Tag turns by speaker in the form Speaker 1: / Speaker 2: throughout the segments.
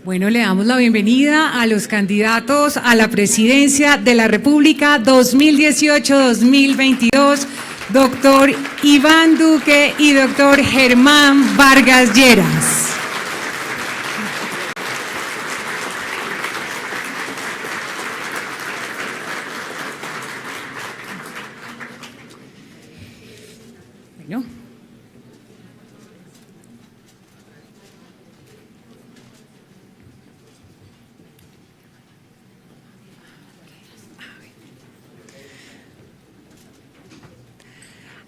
Speaker 1: Bueno, le damos la bienvenida a los candidatos a la presidencia de la República 2018-2022, doctor Iván Duque y doctor Germán Vargas Lleras. Bueno.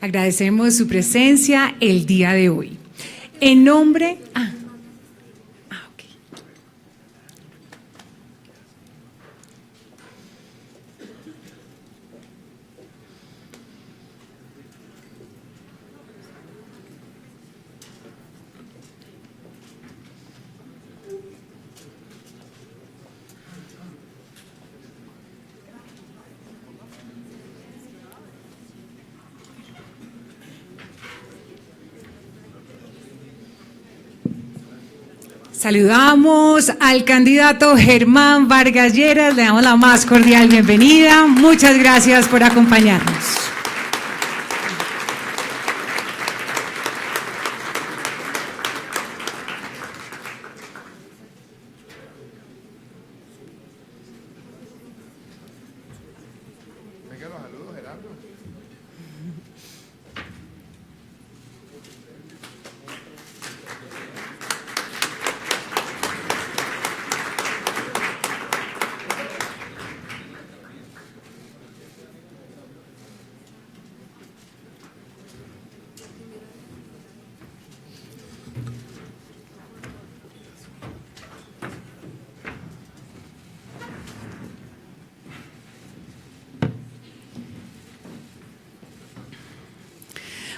Speaker 1: Agradecemos su presencia el día de hoy. En nombre… ok. Saludamos al candidato Germán Vargas Lleras, le damos la más cordial bienvenida. Muchas gracias por acompañarnos.
Speaker 2: Venga, los saludos, Gerardo.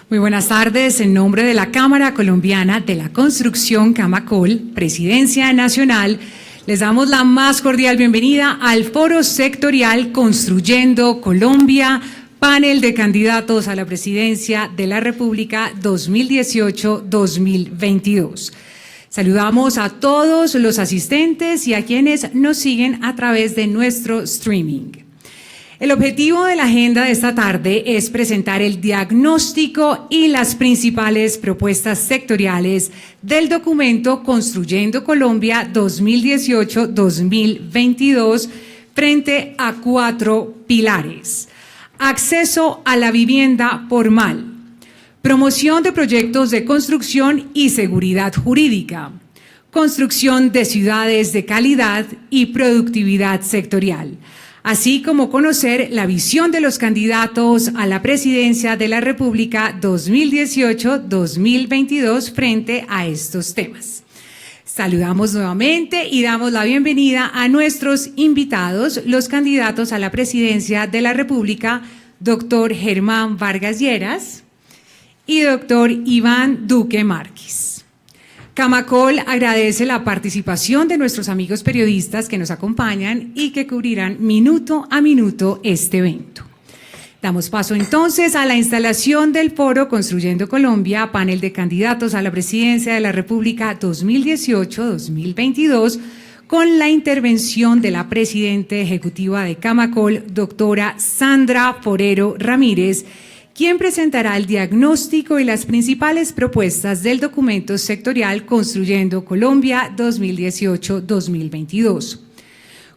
Speaker 1: Muy buenas tardes. En nombre de la Cámara Colombiana de la Construcción, Camacol, Presidencia Nacional, les damos la más cordial bienvenida al Foro Sectorial Construyendo Colombia, panel de candidatos a la Presidencia de la República 2018-2022. Saludamos a todos los asistentes y a quienes nos siguen a través de nuestro streaming. El objetivo de la agenda de esta tarde es presentar el diagnóstico y las principales propuestas sectoriales del documento Construyendo Colombia 2018-2022 frente a 4 pilares: acceso a la vivienda formal, promoción de proyectos de construcción y seguridad jurídica, construcción de ciudades de calidad y productividad sectorial, así como conocer la visión de los candidatos a la presidencia de la República 2018-2022 frente a estos temas. Saludamos nuevamente y damos la bienvenida a nuestros invitados, los candidatos a la presidencia de la República, doctor Germán Vargas Lleras y doctor Iván Duque Márquez. Camacol agradece la participación de nuestros amigos periodistas que nos acompañan y que cubrirán minuto a minuto este evento. Damos paso entonces a la instalación del foro Construyendo Colombia, panel de candidatos a la presidencia de la República 2018-2022, con la intervención de la presidenta ejecutiva de Camacol, doctora Sandra Forero Ramírez, quien presentará el diagnóstico y las principales propuestas del documento sectorial Construyendo Colombia 2018-2022.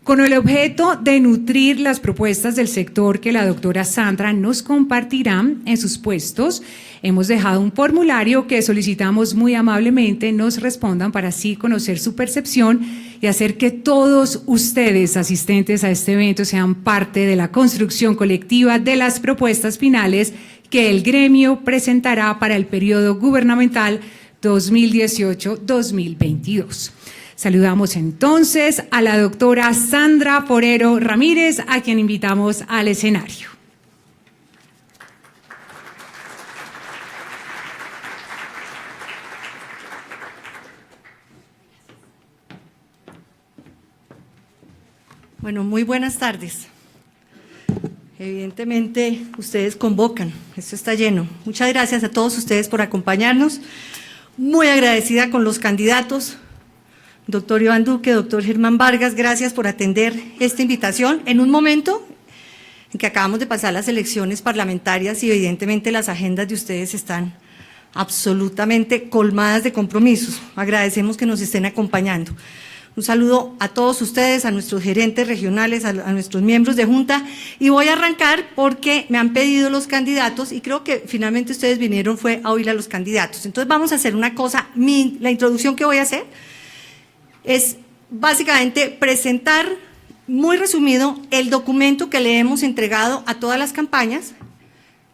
Speaker 1: Con el objeto de nutrir las propuestas del sector que la doctora Sandra nos compartirá en sus puestos, hemos dejado un formulario que solicitamos muy amablemente nos respondan para así conocer su percepción y hacer que todos ustedes asistentes a este evento sean parte de la construcción colectiva de las propuestas finales que el gremio presentará para el periodo gubernamental 2018-2022. Saludamos entonces a la doctora Sandra Forero Ramírez, a quien invitamos al escenario.
Speaker 3: Bueno, muy buenas tardes. Evidentemente, ustedes convocan, esto está lleno. Muchas gracias a todos ustedes por acompañarnos. Muy agradecida con los candidatos. doctor Iván Duque, doctor Germán Vargas, gracias por atender esta invitación en un momento en que acabamos de pasar las elecciones parlamentarias y evidentemente las agendas de ustedes están absolutamente colmadas de compromisos. Agradecemos que nos estén acompañando. Un saludo a todos ustedes, a nuestros gerentes regionales, a nuestros miembros de Junta, y voy a arrancar porque me han pedido los candidatos y creo que finalmente ustedes vinieron fue a oír a los candidatos. Entonces vamos a hacer una cosa, la introducción que voy a hacer es básicamente presentar muy resumido el documento que le hemos entregado a todas las campañas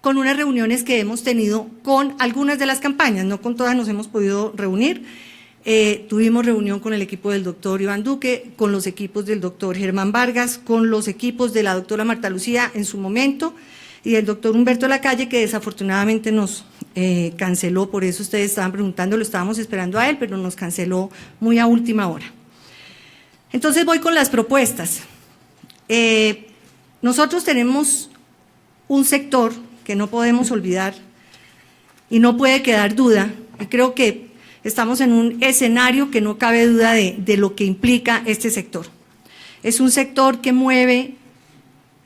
Speaker 3: con unas reuniones que hemos tenido con algunas de las campañas, no con todas nos hemos podido reunir. Tuvimos reunión con el equipo del doctor Iván Duque, con los equipos del doctor Germán Vargas, con los equipos de la doctora Marta Lucía en su momento y del doctor Humberto Lacalle, que desafortunadamente nos canceló, por eso ustedes estaban preguntando, lo estábamos esperando a él, pero nos canceló muy a última hora. Entonces voy con las propuestas. Nosotros tenemos un sector que no podemos olvidar y no puede quedar duda, y creo que estamos en un escenario que no cabe duda de lo que implica este sector. Es un sector que mueve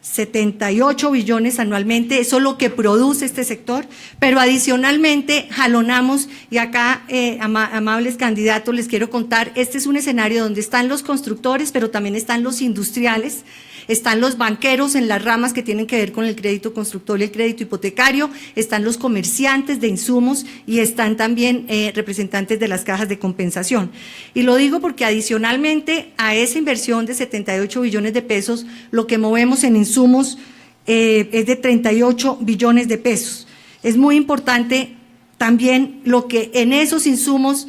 Speaker 3: 78 billones anualmente, eso es lo que produce este sector, pero adicionalmente jalonamos, y acá, amables candidatos, les quiero contar, este es un escenario donde están los constructores, pero también están los industriales, están los banqueros en las ramas que tienen que ver con el crédito constructor y el crédito hipotecario, están los comerciantes de insumos y están también representantes de las cajas de compensación. Y lo digo porque adicionalmente a esa inversión de 78 billones de pesos, lo que movemos en insumos es de 38 billones de pesos. Es muy importante también lo que en esos insumos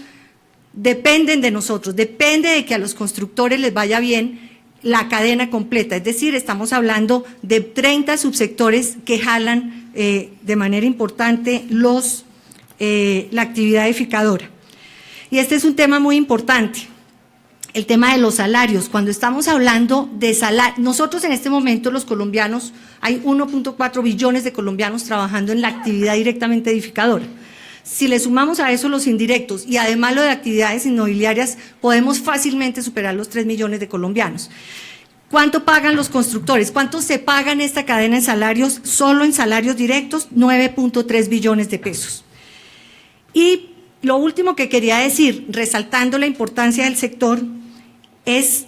Speaker 3: dependen de nosotros, depende de que a los constructores les vaya bien la cadena completa, es decir, estamos hablando de 30 subsectores que jalan de manera importante la actividad edificadora. Y este es un tema muy importante, el tema de los salarios. Cuando estamos hablando de salarios, nosotros en este momento los colombianos, hay 1.4 billones de colombianos trabajando en la actividad directamente edificadora. Si le sumamos a eso los indirectos y además lo de actividades inmobiliarias, podemos fácilmente superar los 3 millones de colombianos. ¿Cuánto pagan los constructores? ¿Cuánto se paga en esta cadena en salarios? Solo en salarios directos, 9.3 billones de pesos. Y lo último que quería decir, resaltando la importancia del sector, es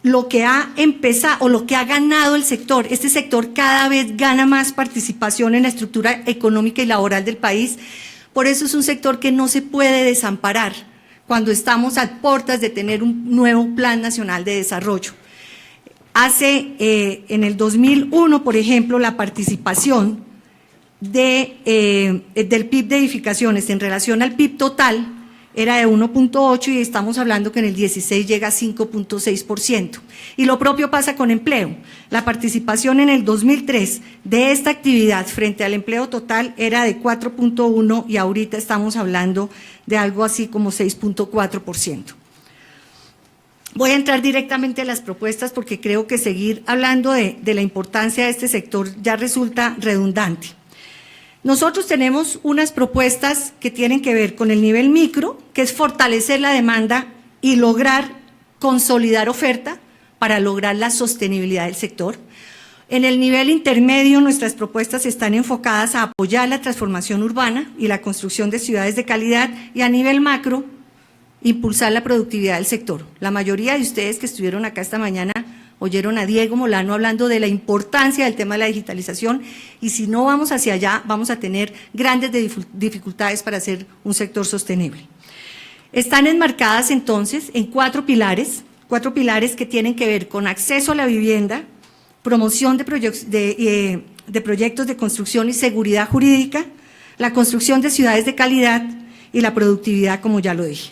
Speaker 3: lo que ha empezado o lo que ha ganado el sector. Este sector cada vez gana más participación en la estructura económica y laboral del país. Por eso es un sector que no se puede desamparar cuando estamos a puertas de tener un nuevo Plan Nacional de Desarrollo. En el 2001, por ejemplo, la participación del PIB de edificaciones en relación al PIB total era de 1.8 y estamos hablando que en el 16 llega a 5.6%. Y lo propio pasa con empleo. La participación en el 2003 de esta actividad frente al empleo total era de 4.1 y ahorita estamos hablando de algo así como 6.4%. Voy a entrar directamente a las propuestas porque creo que seguir hablando de la importancia de este sector ya resulta redundante. Nosotros tenemos unas propuestas que tienen que ver con el nivel micro, que es fortalecer la demanda y lograr consolidar oferta para lograr la sostenibilidad del sector. En el nivel intermedio, nuestras propuestas están enfocadas a apoyar la transformación urbana y la construcción de ciudades de calidad, y a nivel macro, impulsar la productividad del sector. La mayoría de ustedes que estuvieron acá esta mañana oyeron a Diego Molano hablando de la importancia del tema de la digitalización, y si no vamos hacia allá vamos a tener grandes dificultades para hacer un sector sostenible. Están enmarcadas entonces en cuatro pilares que tienen que ver con acceso a la vivienda, promoción de proyectos de construcción y seguridad jurídica, la construcción de ciudades de calidad y la productividad, como ya lo dije.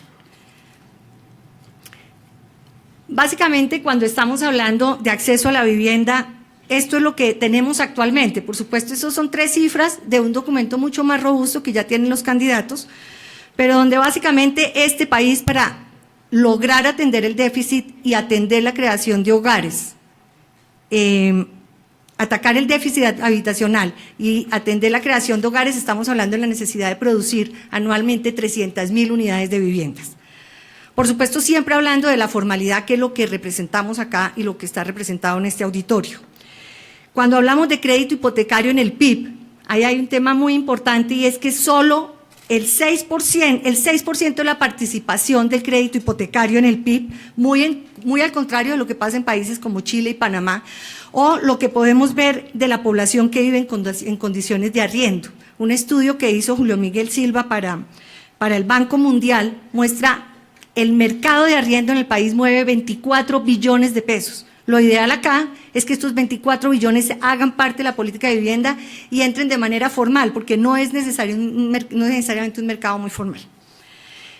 Speaker 3: Básicamente, cuando estamos hablando de acceso a la vivienda, esto es lo que tenemos actualmente. Por supuesto, esos son 3 cifras de un documento mucho más robusto que ya tienen los candidatos, pero donde básicamente este país, para lograr atender el déficit y atender la creación de hogares, atacar el déficit habitacional y atender la creación de hogares, estamos hablando de la necesidad de producir anualmente 300.000 unidades de viviendas. Por supuesto, siempre hablando de la formalidad, que es lo que representamos acá y lo que está representado en este auditorio. Cuando hablamos de crédito hipotecario en el PIB, ahí hay un tema muy importante y es que solo el 6% de la participación del crédito hipotecario en el PIB, muy al contrario de lo que pasa en países como Chile y Panamá, o lo que podemos ver de la población que vive en condiciones de arriendo. Un estudio que hizo Julio Miguel Silva para el Banco Mundial muestra el mercado de arriendo en el país mueve 24 billones de pesos. Lo ideal acá es que estos 24 billones hagan parte de la política de vivienda y entren de manera formal, porque no es necesariamente un mercado muy formal.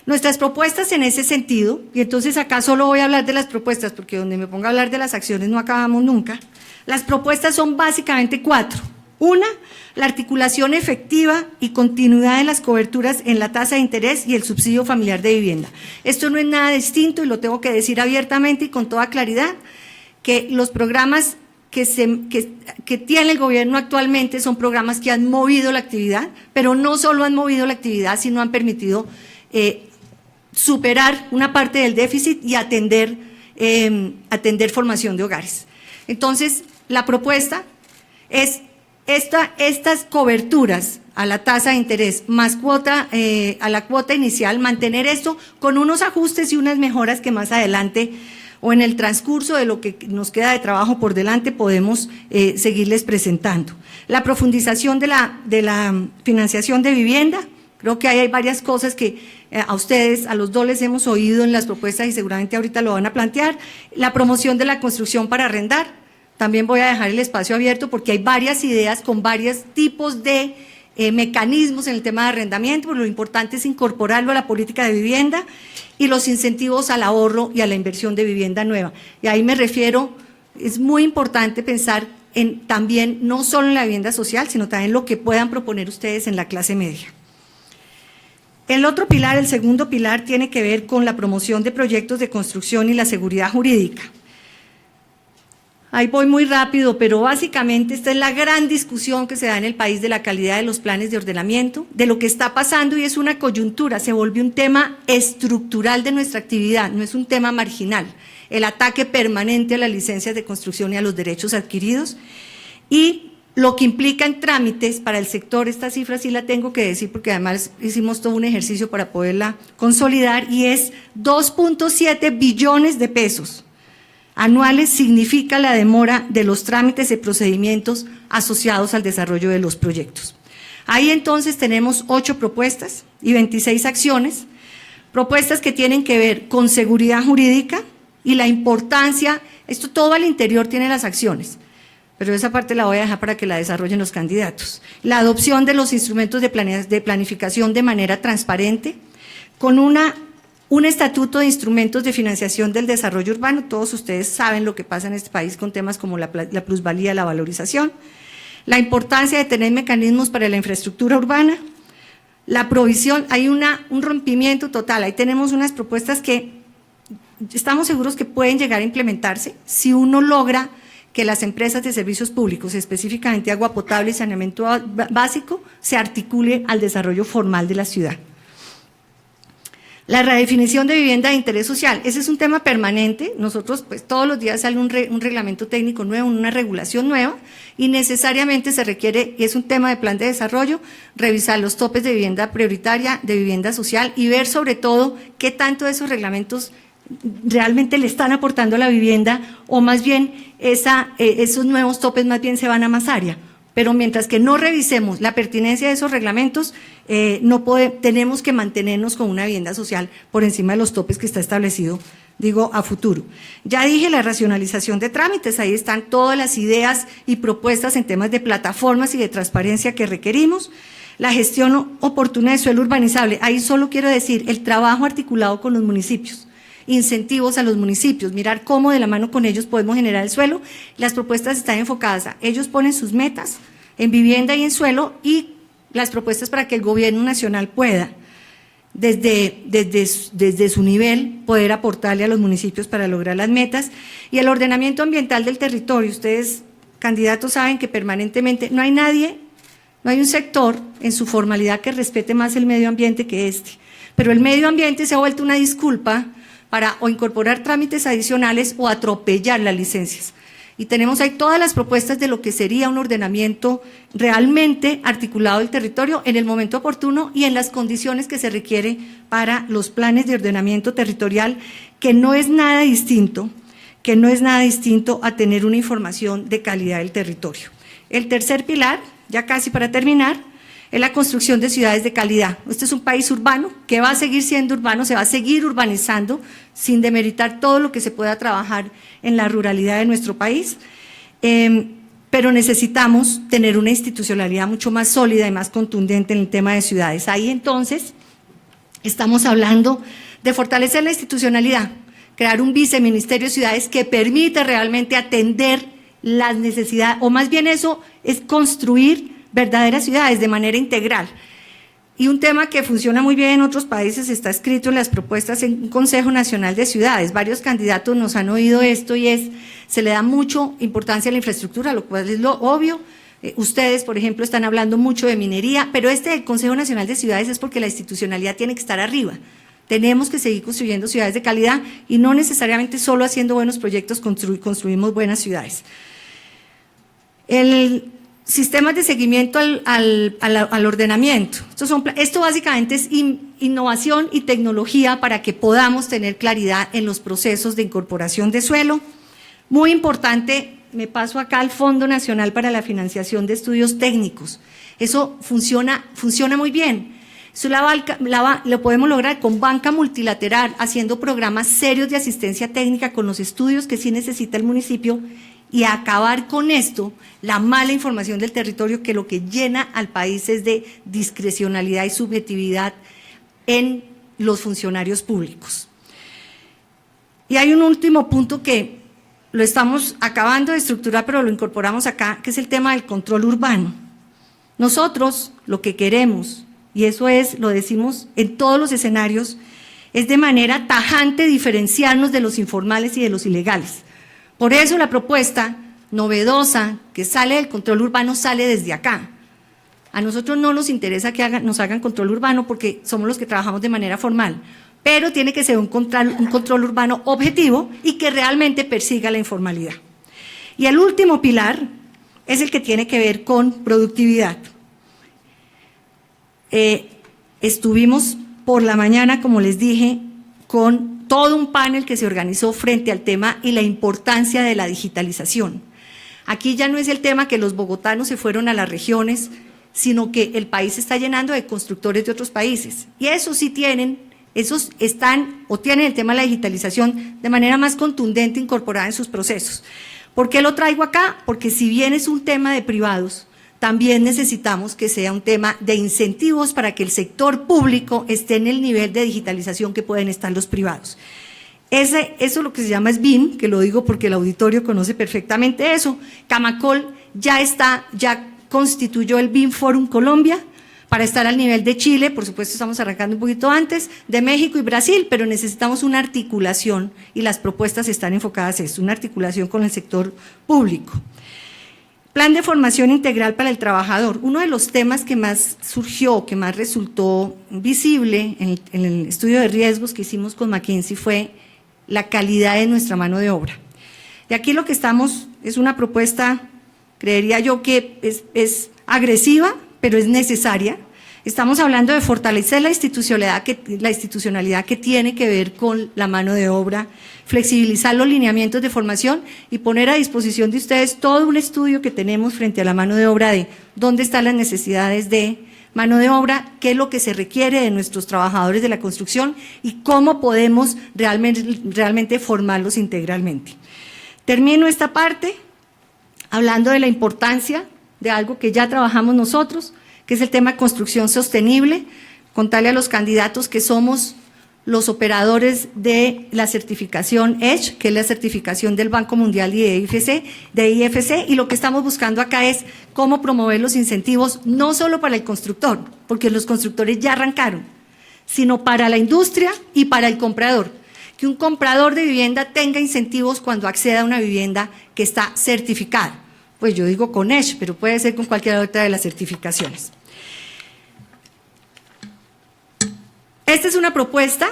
Speaker 3: Nuestras propuestas en ese sentido, y entonces acá solo voy a hablar de las propuestas, porque donde me ponga a hablar de las acciones no acabamos nunca. Las propuestas son básicamente 4. Una, la articulación efectiva y continuidad de las coberturas en la tasa de interés y el subsidio familiar de vivienda. Esto no es nada distinto y lo tengo que decir abiertamente y con toda claridad, que los programas que tiene el gobierno actualmente son programas que han movido la actividad, pero no solo han movido la actividad, sino han permitido superar una parte del déficit y atender formación de hogares. Entonces, la propuesta es estas coberturas a la tasa de interés más a la cuota inicial, mantener esto con unos ajustes y unas mejoras que más adelante o en el transcurso de lo que nos queda de trabajo por delante podemos seguirles presentando. La profundización de la financiación de vivienda, creo que ahí hay varias cosas que a ustedes, a los dos les hemos oído en las propuestas y seguramente ahorita lo van a plantear. La promoción de la construcción para arrendar, también voy a dejar el espacio abierto porque hay varias ideas con varios tipos de mecanismos en el tema de arrendamiento, pero lo importante es incorporarlo a la política de vivienda y los incentivos al ahorro y a la inversión de vivienda nueva. Y ahí me refiero, es muy importante pensar en también, no solo en la vivienda social, sino también lo que puedan proponer ustedes en la clase media. El otro pilar, el segundo pilar, tiene que ver con la promoción de proyectos de construcción y la seguridad jurídica. Ahí voy muy rápido, pero básicamente esta es la gran discusión que se da en el país de la calidad de los planes de ordenamiento, de lo que está pasando y es una coyuntura, se volvió un tema estructural de nuestra actividad, no es un tema marginal, el ataque permanente a las licencias de construcción y a los derechos adquiridos y lo que implica en trámites para el sector, esta cifra sí la tengo que decir porque además hicimos todo un ejercicio para poderla consolidar y es 2.7 billones de pesos anuales significa la demora de los trámites y procedimientos asociados al desarrollo de los proyectos. Ahí entonces tenemos 8 propuestas y 26 acciones, propuestas que tienen que ver con seguridad jurídica y la importancia, esto todo al interior tiene las acciones, pero esa parte la voy a dejar para que la desarrollen los candidatos. La adopción de los instrumentos de planificación de manera transparente, con un estatuto de instrumentos de financiación del desarrollo urbano, todos ustedes saben lo que pasa en este país con temas como la plusvalía, la valorización, la importancia de tener mecanismos para la infraestructura urbana, la provisión, hay un rompimiento total, ahí tenemos unas propuestas que estamos seguros que pueden llegar a implementarse si uno logra que las empresas de servicios públicos, específicamente agua potable y saneamiento básico, se articule al desarrollo formal de la ciudad. La redefinición de vivienda de interés social, ese es un tema permanente, nosotros pues todos los días sale un reglamento técnico nuevo, una regulación nueva y necesariamente se requiere, y es un tema de plan de desarrollo, revisar los topes de vivienda prioritaria, de vivienda social y ver sobre todo qué tanto esos reglamentos realmente le están aportando a la vivienda o más bien esos nuevos topes más bien se van a más área. Pero mientras que no revisemos la pertinencia de esos reglamentos, tenemos que mantenernos con una vivienda social por encima de los topes que está establecido, digo, a futuro. Ya dije la racionalización de trámites, ahí están todas las ideas y propuestas en temas de plataformas y de transparencia que requerimos. La gestión oportuna de suelo urbanizable, ahí solo quiero decir el trabajo articulado con los municipios. Incentivos a los municipios, mirar cómo de la mano con ellos podemos generar el suelo. Las propuestas están enfocadas a, ellos ponen sus metas en vivienda y en suelo y las propuestas para que el gobierno nacional pueda, desde su nivel, poder aportarle a los municipios para lograr las metas. Y el ordenamiento ambiental del territorio, ustedes candidatos saben que permanentemente no hay un sector en su formalidad que respete más el medio ambiente que este, pero el medio ambiente se ha vuelto una disculpa para o incorporar trámites adicionales o atropellar las licencias. Y tenemos ahí todas las propuestas de lo que sería un ordenamiento realmente articulado del territorio en el momento oportuno y en las condiciones que se requiere para los planes de ordenamiento territorial, que no es nada distinto a tener una información de calidad del territorio. El tercer pilar, ya casi para terminar, es la construcción de ciudades de calidad. Este es un país urbano que va a seguir siendo urbano, se va a seguir urbanizando sin demeritar todo lo que se pueda trabajar en la ruralidad de nuestro país, pero necesitamos tener una institucionalidad mucho más sólida y más contundente en el tema de ciudades. Ahí entonces estamos hablando de fortalecer la institucionalidad, crear un viceministerio de ciudades que permita realmente atender las necesidades, o más bien eso es construir verdaderas ciudades de manera integral. Y un tema que funciona muy bien en otros países está escrito en las propuestas en un Consejo Nacional de Ciudades. Varios candidatos nos han oído esto y se le da mucha importancia a la infraestructura, lo cual es lo obvio. Ustedes, por ejemplo, están hablando mucho de minería, pero del Consejo Nacional de Ciudades es porque la institucionalidad tiene que estar arriba. Tenemos que seguir construyendo ciudades de calidad y no necesariamente solo haciendo buenos proyectos construimos buenas ciudades. Sistemas de seguimiento al ordenamiento. Esto básicamente es innovación y tecnología para que podamos tener claridad en los procesos de incorporación de suelo. Muy importante, me paso acá al Fondo Nacional para la Financiación de Estudios Técnicos. Eso funciona muy bien. Eso lo podemos lograr con banca multilateral, haciendo programas serios de asistencia técnica con los estudios que sí necesita el municipio y acabar con esto, la mala información del territorio, que lo que llena al país es de discrecionalidad y subjetividad en los funcionarios públicos. Y hay un último punto que lo estamos acabando de estructurar, pero lo incorporamos acá, que es el tema del control urbano. Nosotros lo que queremos, y eso lo decimos en todos los escenarios, es de manera tajante diferenciarnos de los informales y de los ilegales. Por eso la propuesta novedosa que sale del control urbano sale desde acá. A nosotros no nos interesa que nos hagan control urbano porque somos los que trabajamos de manera formal, pero tiene que ser un control urbano objetivo y que realmente persiga la informalidad. Y el último pilar es el que tiene que ver con productividad. Estuvimos por la mañana, como les dije, con todo un panel que se organizó frente al tema y la importancia de la digitalización. Aquí ya no es el tema que los bogotanos se fueron a las regiones, sino que el país se está llenando de constructores de otros países. Y esos tienen el tema de la digitalización de manera más contundente incorporada en sus procesos. ¿Por qué lo traigo acá? Porque si bien es un tema de privados, también necesitamos que sea un tema de incentivos para que el sector público esté en el nivel de digitalización que pueden estar los privados. Eso es lo que se llama SBIN, que lo digo porque el auditorio conoce perfectamente eso. Camacol ya constituyó el BIM Forum Colombia para estar al nivel de Chile, por supuesto estamos arrancando un poquito antes, de México y Brasil, pero necesitamos una articulación y las propuestas están enfocadas a esto, una articulación con el sector público. Plan de formación integral para el trabajador. Uno de los temas que más surgió, que más resultó visible en el estudio de riesgos que hicimos con McKinsey fue la calidad de nuestra mano de obra. Y aquí lo que estamos es una propuesta, creería yo que es agresiva, pero es necesaria. Estamos hablando de fortalecer la institucionalidad que tiene que ver con la mano de obra, flexibilizar los lineamientos de formación y poner a disposición de ustedes todo un estudio que tenemos frente a la mano de obra de dónde están las necesidades de mano de obra, qué es lo que se requiere de nuestros trabajadores de la construcción y cómo podemos realmente formarlos integralmente. Termino esta parte hablando de la importancia de algo que ya trabajamos nosotros, que es el tema de construcción sostenible, contarle a los candidatos que somos los operadores de la certificación EDGE, que es la certificación del Banco Mundial y de IFC, y lo que estamos buscando acá es cómo promover los incentivos, no solo para el constructor, porque los constructores ya arrancaron, sino para la industria y para el comprador, que un comprador de vivienda tenga incentivos cuando acceda a una vivienda que está certificada. Pues yo digo con EDGE, pero puede ser con cualquier otra de las certificaciones. Esta es una propuesta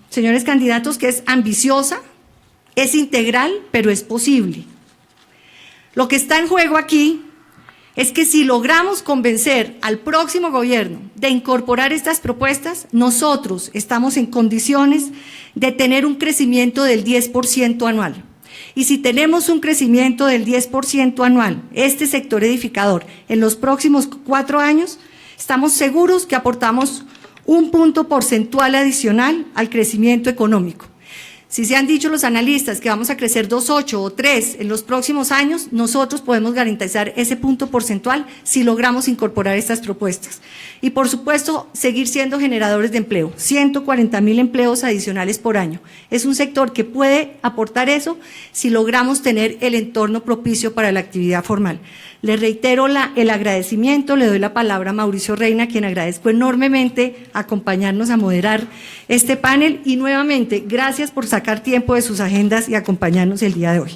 Speaker 3: señores candidatos, que es ambiciosa, es integral, pero es posible. Lo que está en juego aquí es que si logramos convencer al próximo gobierno de incorporar estas propuestas, nosotros estamos en condiciones de tener un crecimiento del 10% anual. Y si tenemos un crecimiento del 10% anual, este sector edificador, en los próximos 4 años, estamos seguros que aportamos un punto porcentual adicional al crecimiento económico. Si se han dicho los analistas que vamos a crecer 2,8 o 3 en los próximos años, nosotros podemos garantizar ese punto porcentual si logramos incorporar estas propuestas. Y por supuesto, seguir siendo generadores de empleo, 140,000 empleos adicionales por año. Es un sector que puede aportar eso si logramos tener el entorno propicio para la actividad formal. Le reitero el agradecimiento, le doy la palabra a Mauricio Reina, a quien agradezco enormemente acompañarnos a moderar este panel, y nuevamente, gracias por sacar tiempo de sus agendas y acompañarnos el día de hoy.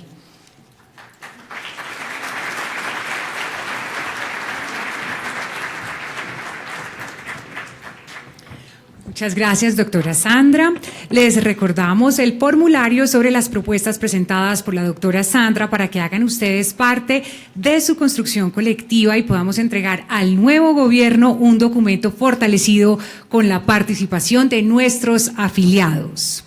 Speaker 1: Muchas gracias, doctora Sandra. Les recordamos el formulario sobre las propuestas presentadas por la doctora Sandra para que hagan ustedes parte de su construcción colectiva y podamos entregar al nuevo gobierno un documento fortalecido con la participación de nuestros afiliados.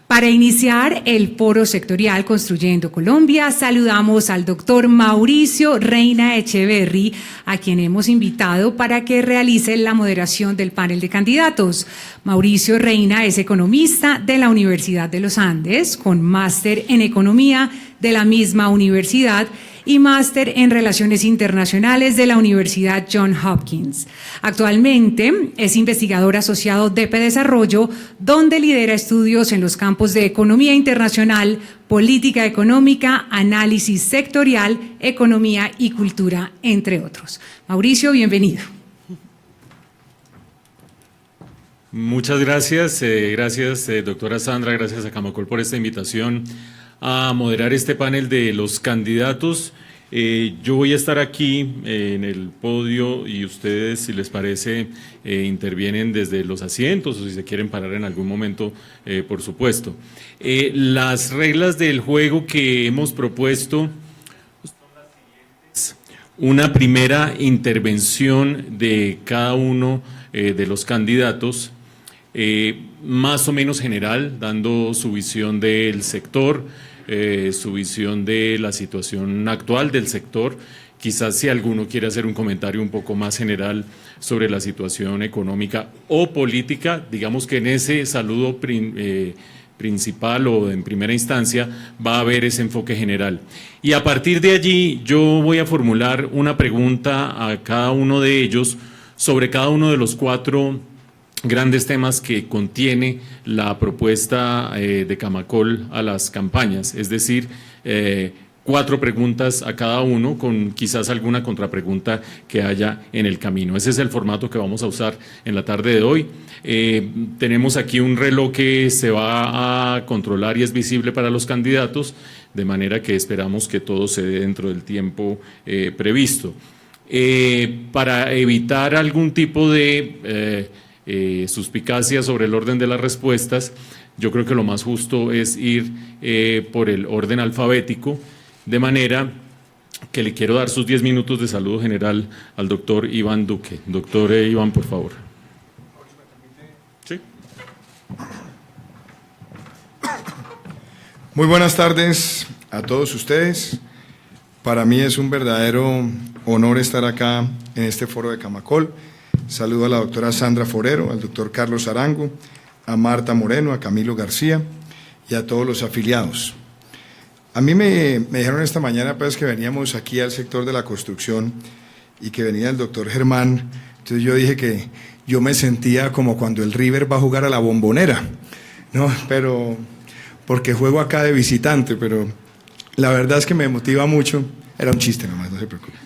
Speaker 1: Para iniciar el foro sectorial Construyendo Colombia, saludamos al doctor Mauricio Reina Echeverry, a quien hemos invitado para que realice la moderación del panel de candidatos. Mauricio Reina es economista de la Universidad de los Andes, con máster en economía de la misma universidad y máster en Relaciones Internacionales de la Universidad Johns Hopkins. Actualmente es investigador asociado de EPE Desarrollo, donde lidera estudios en los campos de economía internacional, política económica, análisis sectorial, economía y cultura, entre otros. Mauricio, bienvenido.
Speaker 2: Muchas gracias, doctora Sandra, gracias a Camacol por esta invitación a moderar este panel de los candidatos. Yo voy a estar aquí en el podio y ustedes, si les parece, intervienen desde los asientos o si se quieren parar en algún momento, por supuesto. Las reglas del juego que hemos propuesto son las siguientes. Una primera intervención de cada uno de los candidatos, más o menos general, dando su visión del sector, su visión de la situación actual del sector. Quizás si alguno quiere hacer un comentario un poco más general sobre la situación económica o política, digamos que en ese saludo principal o en primera instancia va a haber ese enfoque general. Y a partir de allí yo voy a formular una pregunta a cada uno de ellos sobre cada uno de los 4 grandes temas que contiene la propuesta de Camacol a las campañas, es decir, 4 preguntas a cada uno con quizás alguna contrapregunta que haya en el camino. Ese es el formato que vamos a usar en la tarde de hoy. Tenemos aquí un reloj que se va a controlar y es visible para los candidatos, de manera que esperamos que todo se dé dentro del tiempo previsto. Para evitar algún tipo de suspicacia sobre el orden de las respuestas, yo creo que lo más justo es ir por el orden alfabético, de manera que le quiero dar sus 10 minutos de saludo general al doctor Iván Duque. Doctor Iván, por favor. Sí.
Speaker 4: Muy buenas tardes a todos ustedes. Para mí es un verdadero honor estar acá en este foro de Camacol. Saludo a la doctora Sandra Forero, al doctor Carlos Arango, a Marta Moreno, a Camilo García y a todos los afiliados. A mí me dijeron esta mañana pues que veníamos aquí al sector de la construcción y que venía el doctor Germán, entonces yo dije que yo me sentía como cuando el River va a jugar a la Bombonera, ¿no? Pero porque juego acá de visitante, pero la verdad es que me motiva mucho, era un chiste nomás, no se preocupe.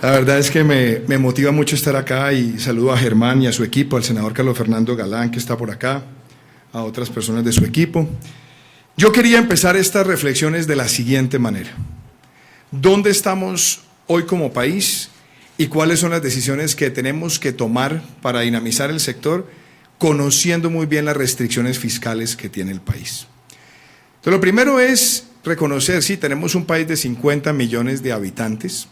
Speaker 4: La verdad es que me motiva mucho estar acá y saludo a Germán y a su equipo, al senador Carlos Fernando Galán, que está por acá, a otras personas de su equipo. Yo quería empezar estas reflexiones de la siguiente manera. ¿Dónde estamos hoy como país y cuáles son las decisiones que tenemos que tomar para dinamizar el sector conociendo muy bien las restricciones fiscales que tiene el país. Entonces, lo primero es reconocer, sí, tenemos un país de 50 millones de habitantes,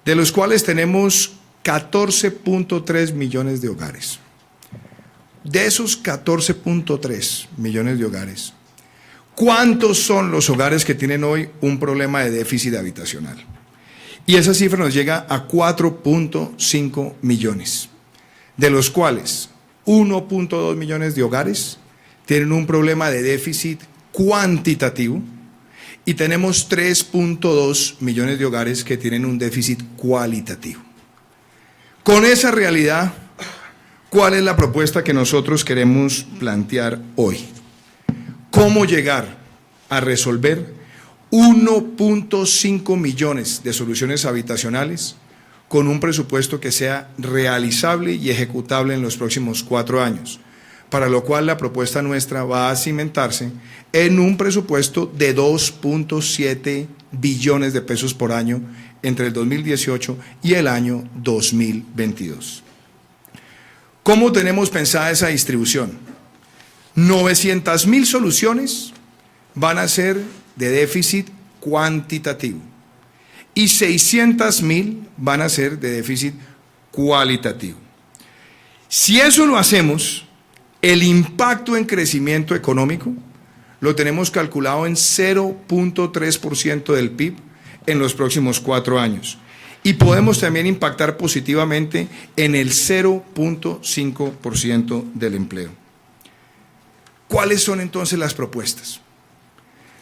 Speaker 4: de los cuales tenemos 14.3 millones de hogares. De esos 14.3 millones de hogares, ¿cuántos son los hogares que tienen hoy un problema de déficit habitacional? Y esa cifra nos llega a 4.5 millones, de los cuales 1.2 millones de hogares tienen un problema de déficit cuantitativo y tenemos 3.2 millones de hogares que tienen un déficit cualitativo. Con esa realidad, ¿cuál es la propuesta que nosotros queremos plantear hoy? ¿Cómo llegar a resolver 1.5 millones de soluciones habitacionales con un presupuesto que sea realizable y ejecutable en los próximos 4 años? Para lo cual la propuesta nuestra va a cimentarse en un presupuesto de 2.7 billones de pesos por año entre el 2018 y el año 2022. ¿Cómo tenemos pensada esa distribución? 900.000 soluciones van a ser de déficit cuantitativo y 600.000 van a ser de déficit cualitativo. Si eso lo hacemos, el impacto en crecimiento económico lo tenemos calculado en 0.3% del PIB en los próximos 4 años. Y podemos también impactar positivamente en el 0.5% del empleo. ¿Cuáles son entonces las propuestas?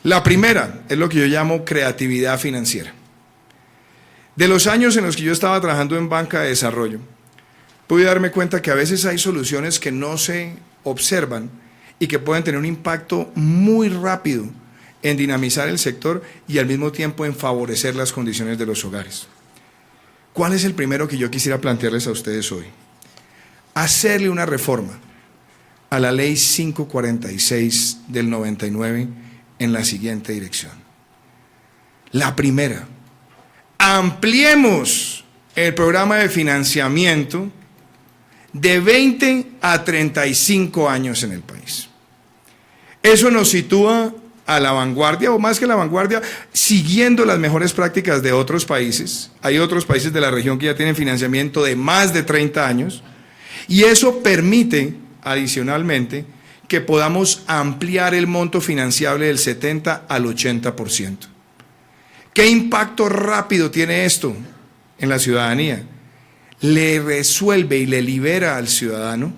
Speaker 4: La primera es lo que yo llamo creatividad financiera. De los años en los que yo estaba trabajando en banca de desarrollo, pude darme cuenta que a veces hay soluciones que no se observan y que pueden tener un impacto muy rápido en dinamizar el sector y al mismo tiempo en favorecer las condiciones de los hogares. ¿Cuál es el primero que yo quisiera plantearles a ustedes hoy? Hacerle una reforma a la Ley 546 del 99 en la siguiente dirección. La primera, ampliemos el programa de financiamiento de 20 a 35 años en el país. Eso nos sitúa a la vanguardia, o más que la vanguardia, siguiendo las mejores prácticas de otros países. Hay otros países de la región que ya tienen financiamiento de más de 30 años, y eso permite, adicionalmente, que podamos ampliar el monto financiable del 70 al 80%. ¿Qué impacto rápido tiene esto en la ciudadanía? Le resuelve y le libera al ciudadano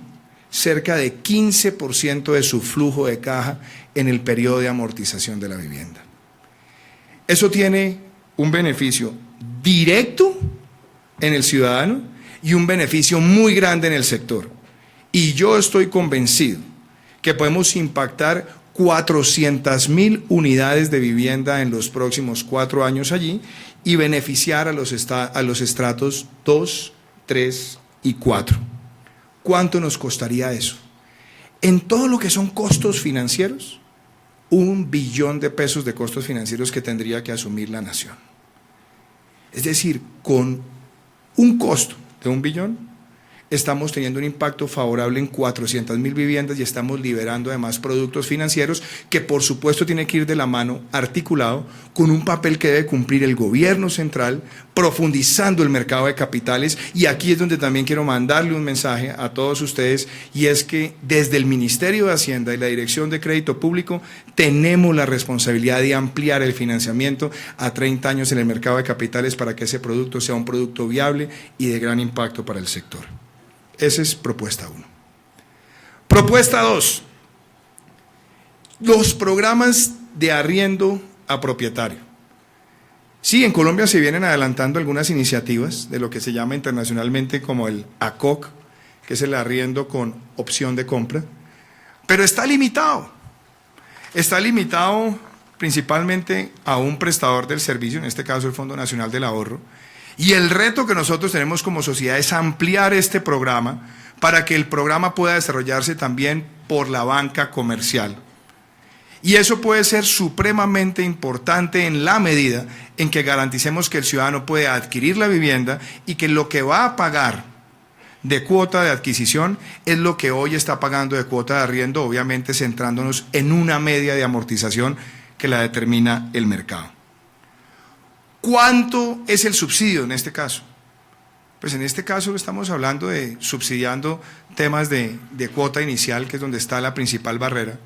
Speaker 4: cerca de 15% de su flujo de caja en el periodo de amortización de la vivienda. Eso tiene un beneficio directo en el ciudadano y un beneficio muy grande en el sector. Y yo estoy convencido que podemos impactar 400.000 unidades de vivienda en los próximos 4 años allí y beneficiar a los estratos 2, 3 y 4. ¿Cuánto nos costaría eso? En todo lo que son costos financieros, 1 billón de pesos de costos financieros que tendría que asumir la nación. Es decir, con un costo de 1 billón, estamos teniendo un impacto favorable en 400.000 viviendas y estamos liberando además productos financieros que por supuesto tiene que ir de la mano articulado con un papel que debe cumplir el gobierno central, profundizando el mercado de capitales. Y aquí es donde también quiero mandarle un mensaje a todos ustedes, y es que desde el Ministerio de Hacienda y la Dirección de Crédito Público tenemos la responsabilidad de ampliar el financiamiento a 30 años en el mercado de capitales para que ese producto sea un producto viable y de gran impacto para el sector. Esa es propuesta 1. Propuesta 2. Los programas de arriendo a propietario. Sí, en Colombia se vienen adelantando algunas iniciativas de lo que se llama internacionalmente como el ACOC, que es el arriendo con opción de compra, pero está limitado. Está limitado principalmente a un prestador del servicio, en este caso el Fondo Nacional del Ahorro. Y el reto que nosotros tenemos como sociedad es ampliar este programa para que el programa pueda desarrollarse también por la banca comercial. Y eso puede ser supremamente importante en la medida en que garanticemos que el ciudadano puede adquirir la vivienda y que lo que va a pagar de cuota de adquisición es lo que hoy está pagando de cuota de arriendo, obviamente centrándonos en una media de amortización que la determina el mercado. ¿Cuánto es el subsidio en este caso? Pues en este caso estamos hablando de subsidiando temas de cuota inicial, que es donde está la principal barrera.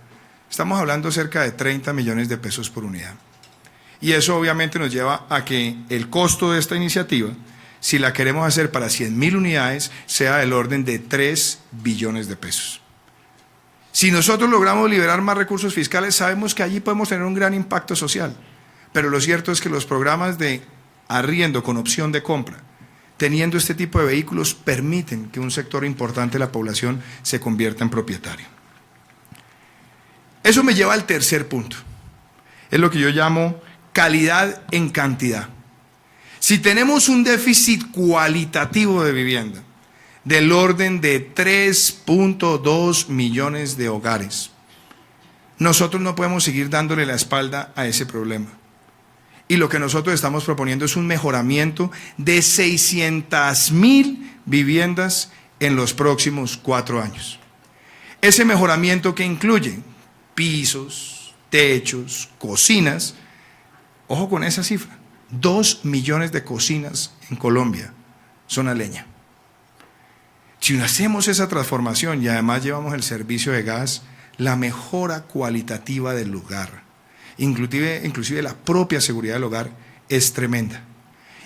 Speaker 4: Estamos hablando cerca de 30 millones de pesos por unidad. Y eso obviamente nos lleva a que el costo de esta iniciativa, si la queremos hacer para 100.000 unidades, sea del orden de 3 billones de pesos. Si nosotros logramos liberar más recursos fiscales, sabemos que allí podemos tener un gran impacto social. Pero lo cierto es que los programas de arriendo con opción de compra, teniendo este tipo de vehículos, permiten que un sector importante de la población se convierta en propietario. Eso me lleva al tercer punto. Es lo que yo llamo calidad en cantidad. Si tenemos un déficit cualitativo de vivienda del orden de 3.2 millones de hogares, nosotros no podemos seguir dándole la espalda a ese problema. Y lo que nosotros estamos proponiendo es un mejoramiento de 600.000 viviendas en los próximos 4 años. Ese mejoramiento que incluye pisos, techos, cocinas, ojo con esa cifra, 2 millones de cocinas en Colombia son a leña. Si hacemos esa transformación y además llevamos el servicio de gas, la mejora cualitativa del lugar, inclusive la propia seguridad del hogar, es tremenda.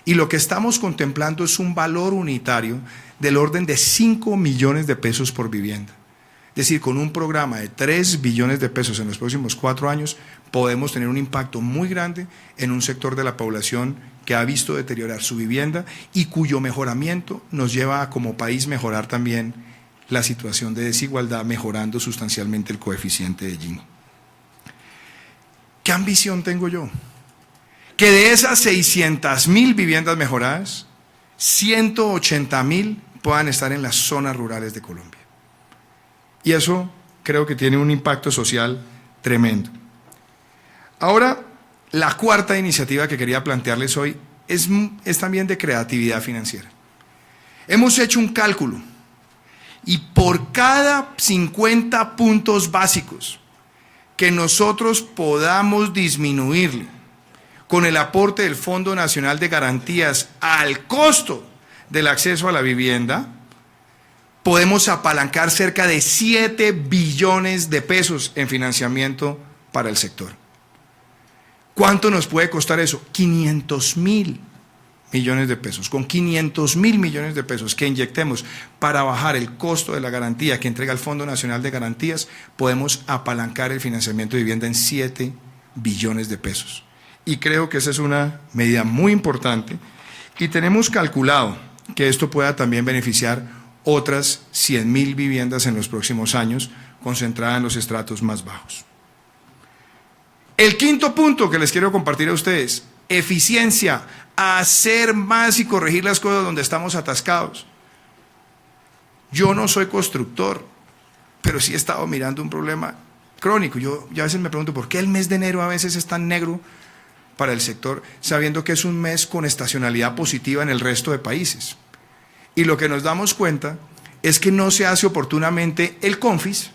Speaker 4: Y lo que estamos contemplando es un valor unitario del orden de 5 millones de pesos por vivienda. Es decir, con un programa de 3 billones de pesos en los próximos 4 años, podemos tener un impacto muy grande en un sector de la población que ha visto deteriorar su vivienda y cuyo mejoramiento nos lleva a, como país, mejorar también la situación de desigualdad, mejorando sustancialmente el coeficiente de Gini. ¿Qué ambición tengo yo? Que de esas 600.000 viviendas mejoradas, 180.000 puedan estar en las zonas rurales de Colombia. Y eso creo que tiene un impacto social tremendo. Ahora, la cuarta iniciativa que quería plantearles hoy es también de creatividad financiera. Hemos hecho un cálculo y por cada 50 puntos básicos que nosotros podamos disminuirle con el aporte del Fondo Nacional de Garantías al costo del acceso a la vivienda, podemos apalancar cerca de 7 billones de pesos en financiamiento para el sector. ¿Cuánto nos puede costar eso? 500.000 millones de pesos. Con 500.000 millones de pesos que inyectemos para bajar el costo de la garantía que entrega el Fondo Nacional de Garantías, podemos apalancar el financiamiento de vivienda en 7 billones de pesos. Y creo que esa es una medida muy importante y tenemos calculado que esto pueda también beneficiar otras 100.000 viviendas en los próximos años, concentradas en los estratos más bajos. El quinto punto que les quiero compartir a ustedes: eficiencia, hacer más y corregir las cosas donde estamos atascados. Yo no soy constructor, pero sí he estado mirando un problema crónico. Yo a veces me pregunto por qué el mes de enero a veces es tan negro para el sector, sabiendo que es un mes con estacionalidad positiva en el resto de países. Y lo que nos damos cuenta es que no se hace oportunamente el CONFIS,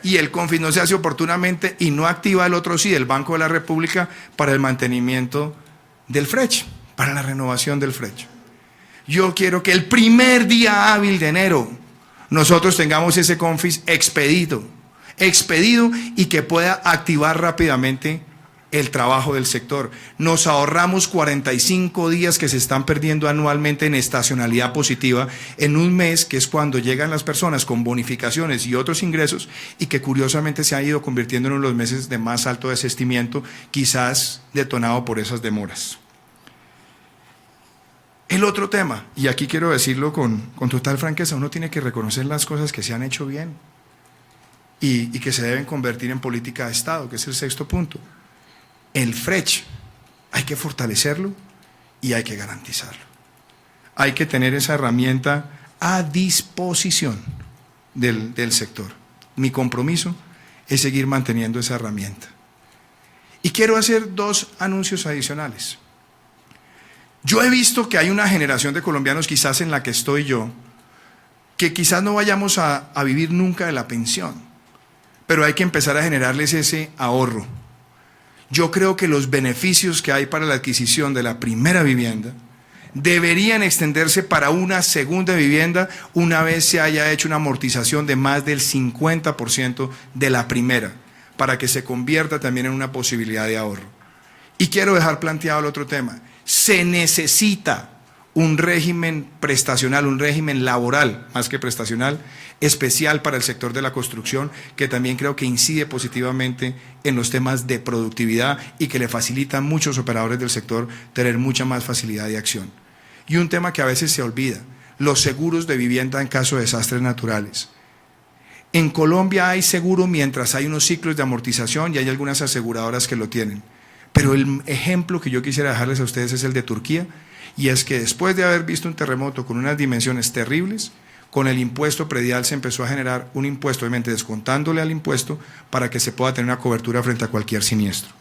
Speaker 4: y el CONFIS no se hace oportunamente y no activa el otro sí, el Banco de la República, para el mantenimiento del FRECH, para la renovación del FRECH. Yo quiero que el primer día hábil de enero nosotros tengamos ese CONFIS expedido y que pueda activar rápidamente el trabajo del sector. Nos ahorramos 45 días que se están perdiendo anualmente en estacionalidad positiva en un mes que es cuando llegan las personas con bonificaciones y otros ingresos, y que curiosamente se ha ido convirtiendo en uno de los meses de más alto desistimiento, quizás detonado por esas demoras. El otro tema, y aquí quiero decirlo con total franqueza, uno tiene que reconocer las cosas que se han hecho bien y que se deben convertir en política de Estado, que es el sexto punto. El FRECH hay que fortalecerlo y hay que garantizarlo. Hay que tener esa herramienta a disposición del sector. Mi compromiso es seguir manteniendo esa herramienta. Y quiero hacer 2 anuncios adicionales. Yo he visto que hay una generación de colombianos, quizás en la que estoy yo, que quizás no vayamos a vivir nunca de la pensión, pero hay que empezar a generarles ese ahorro. Yo creo que los beneficios que hay para la adquisición de la primera vivienda deberían extenderse para una segunda vivienda una vez se haya hecho una amortización de más del 50% de la primera, para que se convierta también en una posibilidad de ahorro. Y quiero dejar planteado el otro tema. Se necesita un régimen prestacional, un régimen laboral, más que prestacional, especial para el sector de la construcción, que también creo que incide positivamente en los temas de productividad y que le facilita a muchos operadores del sector tener mucha más facilidad de acción. Y un tema que a veces se olvida, los seguros de vivienda en caso de desastres naturales. En Colombia hay seguro mientras hay unos ciclos de amortización y hay algunas aseguradoras que lo tienen. Pero el ejemplo que yo quisiera dejarles a ustedes es el de Turquía, y es que después de haber visto un terremoto con unas dimensiones terribles, con el impuesto predial se empezó a generar un impuesto, obviamente descontándole al impuesto, para que se pueda tener una cobertura frente a cualquier siniestro.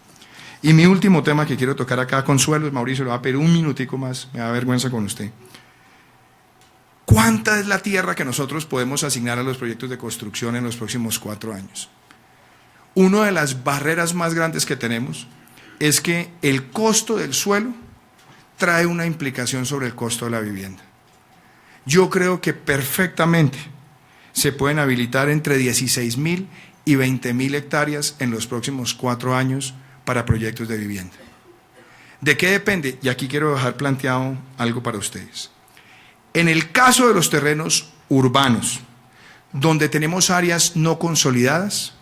Speaker 4: Y mi último tema que quiero tocar acá, Consuelo, Mauricio, le va a pedir un minutico más, me da vergüenza con usted. ¿Cuánta es la tierra que nosotros podemos asignar a los proyectos de construcción en los próximos 4 años? Una de las barreras más grandes que tenemos es que el costo del suelo trae una implicación sobre el costo de la vivienda. Yo creo que perfectamente se pueden habilitar entre 16.000 y 20.000 hectáreas en los próximos 4 años para proyectos de vivienda. ¿De qué depende? Y aquí quiero dejar planteado algo para ustedes. En el caso de los terrenos urbanos, donde tenemos áreas no consolidadas,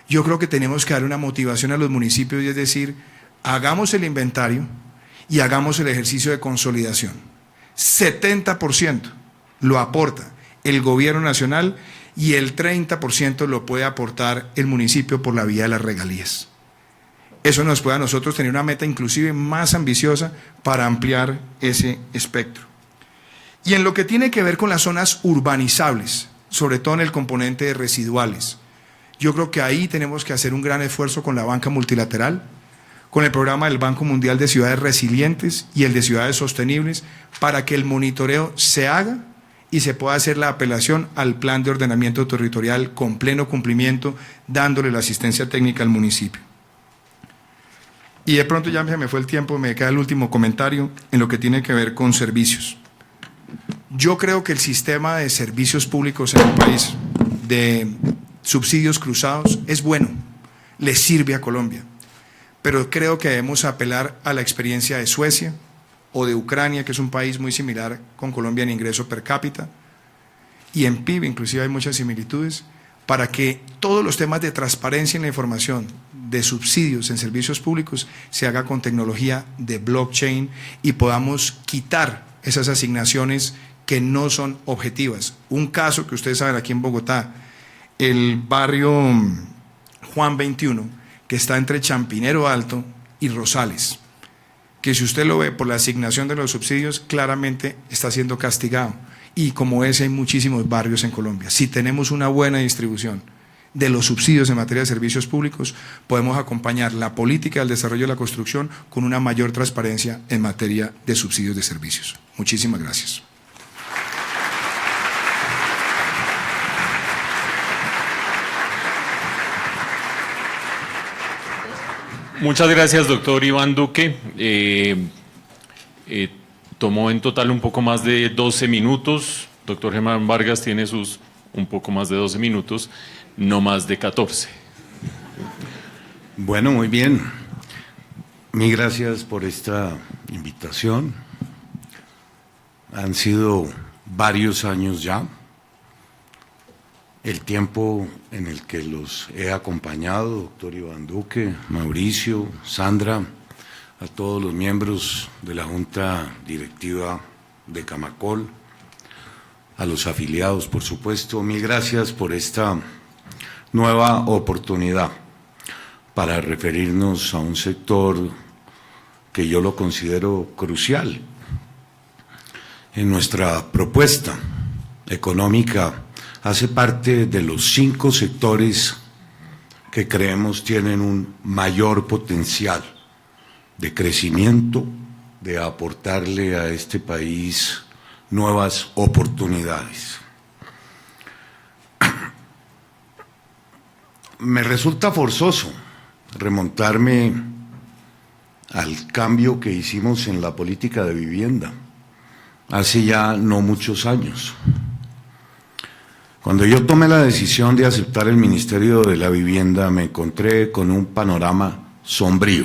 Speaker 4: yo creo que tenemos que dar una motivación a los municipios y es decir, hagamos el inventario y hagamos el ejercicio de consolidación. 70% lo aporta el gobierno nacional y el 30% lo puede aportar el municipio por la vía de las regalías. Eso nos puede a nosotros tener una meta inclusive más ambiciosa para ampliar ese espectro. Y en lo que tiene que ver con las zonas urbanizables, sobre todo en el componente de residuales, yo creo que ahí tenemos que hacer un gran esfuerzo con la banca multilateral, con el programa del Banco Mundial de Ciudades Resilientes y el de Ciudades Sostenibles, para que el monitoreo se haga y se pueda hacer la apelación al plan de ordenamiento territorial con pleno cumplimiento, dándole la asistencia técnica al municipio. Y de pronto ya me fue el tiempo, me queda el último comentario en lo que tiene que ver con servicios. Yo creo que el sistema de servicios públicos en el país, de subsidios cruzados, es bueno, le sirve a Colombia, pero creo que debemos apelar a la experiencia de Suecia o de Ucrania, que es un país muy similar con Colombia en ingreso per cápita, y en PIB inclusive hay muchas similitudes, para que todos los temas de transparencia en la información, de subsidios en servicios públicos, se haga con tecnología de blockchain y podamos quitar esas asignaciones que no son objetivas. Un caso que ustedes saben aquí en Bogotá, el barrio Juan 21, que está entre Champinero Alto y Rosales, que si usted lo ve por la asignación de los subsidios, claramente está siendo castigado. Y como ese hay muchísimos barrios en Colombia. Si tenemos una buena distribución de los subsidios en materia de servicios públicos, podemos acompañar la política del desarrollo de la construcción con una mayor transparencia en materia de subsidios de servicios. Muchísimas gracias.
Speaker 2: Muchas gracias, doctor Iván Duque. Tomó en total un poco más de 12 minutos. Doctor Germán Vargas tiene sus un poco más de 12 minutos, no más de 14.
Speaker 5: Bueno, muy bien. Mil gracias por esta invitación. Han sido varios años ya. El tiempo en el que los he acompañado, doctor Iván Duque, Mauricio, Sandra, a todos los miembros de la Junta Directiva de Camacol, a los afiliados, por supuesto. Mil gracias por esta nueva oportunidad para referirnos a un sector que yo lo considero crucial en nuestra propuesta económica. Hace parte de los 5 sectores que creemos tienen un mayor potencial de crecimiento, de aportarle a este país nuevas oportunidades. me resulta forzoso remontarme al cambio que hicimos en la política de vivienda hace ya no muchos años. Cuando yo tomé la decisión de aceptar el Ministerio de la Vivienda, me encontré con un panorama sombrío.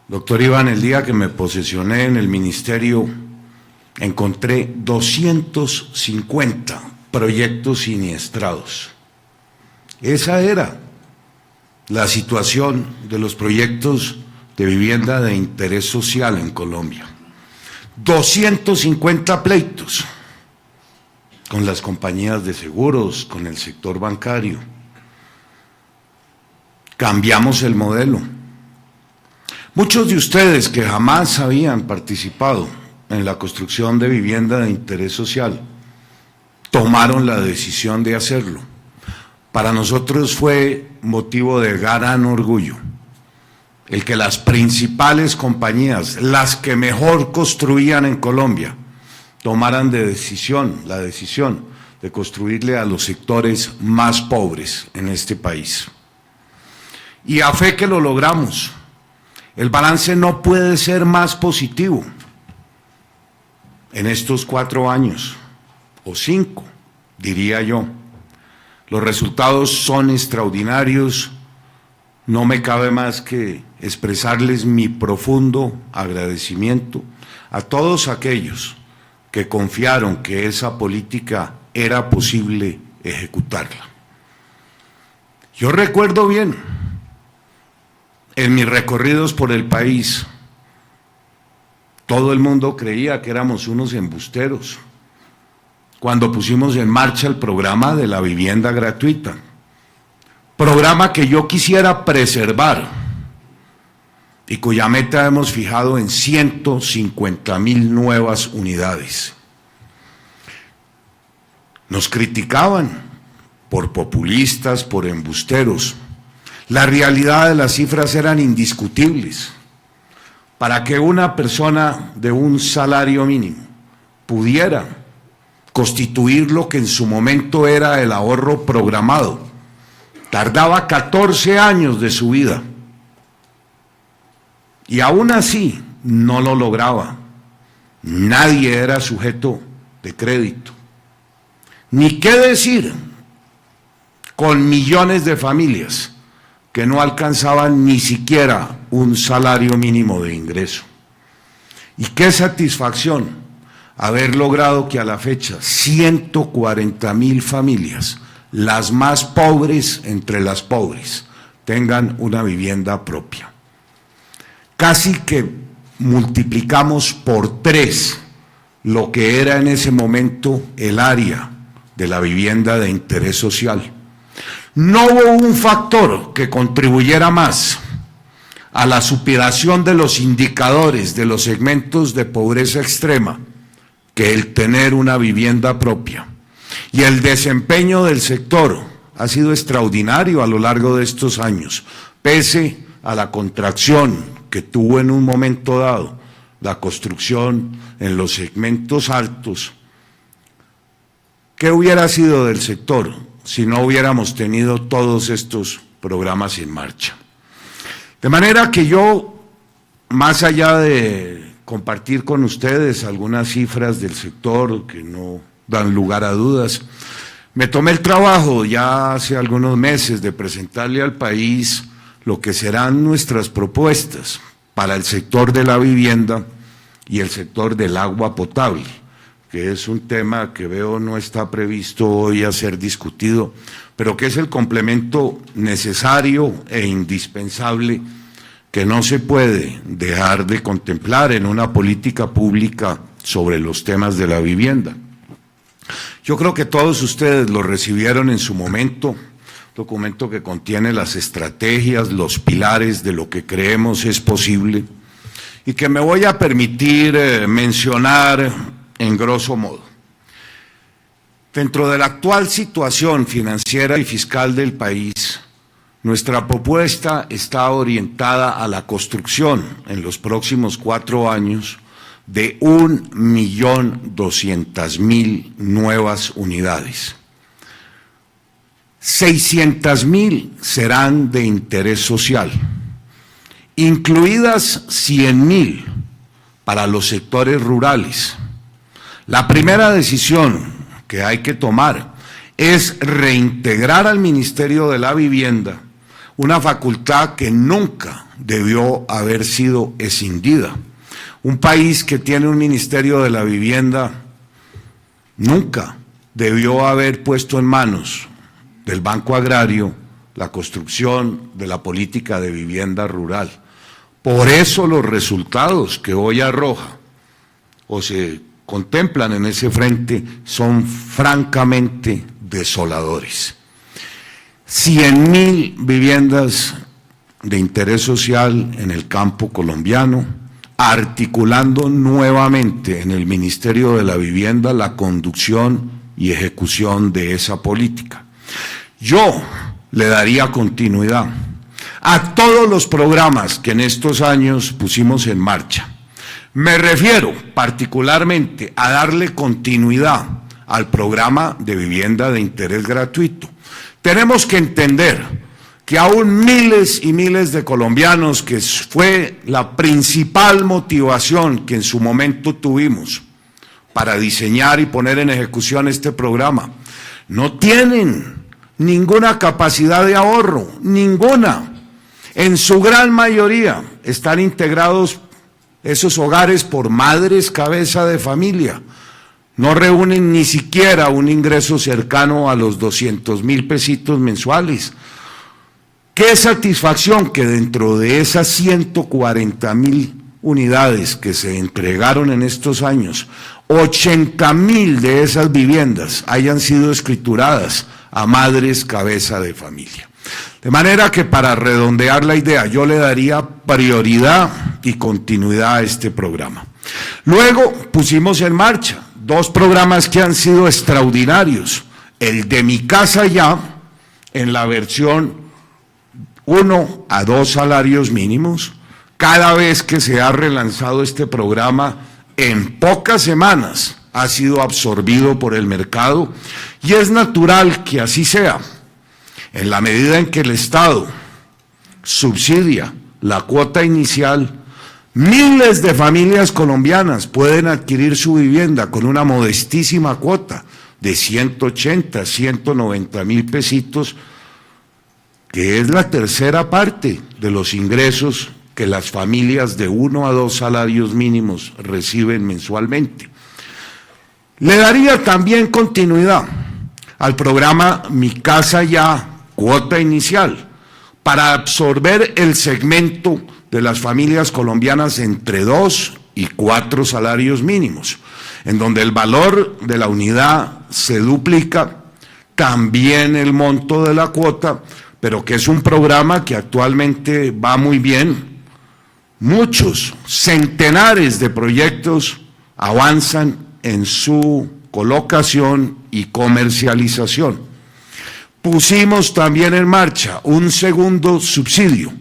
Speaker 5: Doctor Iván, el día que me posesioné en el ministerio, encontré 250 proyectos siniestrados. Esa era la situación de los proyectos de vivienda de interés social en Colombia. 250 pleitos con las compañías de seguros, con el sector bancario. Cambiamos el modelo. Muchos de ustedes que jamás habían participado en la construcción de vivienda de interés social tomaron la decisión de hacerlo. Para nosotros fue motivo de gran orgullo el que las principales compañías, las que mejor construían en Colombia, tomaran la decisión de construirle a los sectores más pobres en este país. Y a fe que lo logramos. El balance no puede ser más positivo en estos 4 años, o 5, diría yo. Los resultados son extraordinarios. No me cabe más que expresarles mi profundo agradecimiento a todos aquellos que confiaron que esa política era posible ejecutarla. Yo recuerdo bien, en mis recorridos por el país, todo el mundo creía que éramos unos embusteros cuando pusimos en marcha el programa de la vivienda gratuita, programa que yo quisiera preservar y cuya meta hemos fijado en 150,000 nuevas unidades. Nos criticaban por populistas, por embusteros. La realidad de las cifras eran indiscutibles. Para que una persona de un salario mínimo pudiera constituir lo que en su momento era el ahorro programado, tardaba 14 años de su vida. Y aún así no lo lograba. Nadie era sujeto de crédito. Ni qué decir con millones de familias que no alcanzaban ni siquiera un salario mínimo de ingreso. Y qué satisfacción haber logrado que a la fecha 140,000 familias, las más pobres entre las pobres, tengan una vivienda propia. Casi que multiplicamos por 3 lo que era en ese momento el área de la vivienda de interés social. No hubo un factor que contribuyera más a la superación de los indicadores de los segmentos de pobreza extrema que el tener una vivienda propia. Y el desempeño del sector ha sido extraordinario a lo largo de estos años, pese a la contracción que tuvo en un momento dado la construcción en los segmentos altos. ¿Qué hubiera sido del sector si no hubiéramos tenido todos estos programas en marcha? De manera que yo, más allá de compartir con ustedes algunas cifras del sector que no dan lugar a dudas, me tomé el trabajo ya hace algunos meses de presentarle al país lo que serán nuestras propuestas para el sector de la vivienda y el sector del agua potable, que es un tema que veo no está previsto hoy a ser discutido, pero que es el complemento necesario e indispensable que no se puede dejar de contemplar en una política pública sobre los temas de la vivienda. Yo creo que todos ustedes lo recibieron en su momento, documento que contiene las estrategias, los pilares de lo que creemos es posible y que me voy a permitir mencionar en grosso modo. Dentro de la actual situación financiera y fiscal del país, nuestra propuesta está orientada a la construcción en los próximos 4 años de 1.200.000 nuevas unidades. 600.000 serán de interés social, incluidas 100.000 para los sectores rurales. La primera decisión que hay que tomar es reintegrar al Ministerio de la Vivienda una facultad que nunca debió haber sido escindida. Un país que tiene un Ministerio de la Vivienda nunca debió haber puesto en manos del Banco Agrario la construcción de la política de vivienda rural. Por eso los resultados que hoy arroja o se contemplan en ese frente son francamente desoladores. 100.000 viviendas de interés social en el campo colombiano, articulando nuevamente en el Ministerio de la Vivienda la conducción y ejecución de esa política. Yo le daría continuidad a todos los programas que en estos años pusimos en marcha. Me refiero particularmente a darle continuidad al programa de vivienda de interés gratuito. Tenemos que entender que aún miles y miles de colombianos, que fue la principal motivación que en su momento tuvimos para diseñar y poner en ejecución este programa, no tienen ninguna capacidad de ahorro, ninguna. En su gran mayoría están integrados esos hogares por madres cabeza de familia. No reúnen ni siquiera un ingreso cercano a los 200.000 pesitos mensuales. Qué satisfacción que dentro de esas 140.000 unidades que se entregaron en estos años, 80.000 de esas viviendas hayan sido escrituradas a madres cabeza de familia. De manera que, para redondear la idea, yo le daría prioridad y continuidad a este programa. Luego pusimos en marcha 2 programas que han sido extraordinarios. El de Mi Casa Ya, en la versión 1 a 2 salarios mínimos. Cada vez que se ha relanzado este programa, en pocas semanas ha sido absorbido por el mercado, y es natural que así sea. En la medida en que el Estado subsidia la cuota inicial, miles de familias colombianas pueden adquirir su vivienda con una modestísima cuota de 180, 190.000 pesitos, que es la tercera parte de los ingresos que las familias de 1 a 2 salarios mínimos reciben mensualmente. Le daría también continuidad al programa Mi Casa Ya, cuota inicial, para absorber el segmento de las familias colombianas entre 2 y 4 salarios mínimos, en donde el valor de la unidad se duplica, también el monto de la cuota, pero que es un programa que actualmente va muy bien. Muchos, centenares de proyectos avanzan en su colocación y comercialización. Pusimos también en marcha un segundo subsidio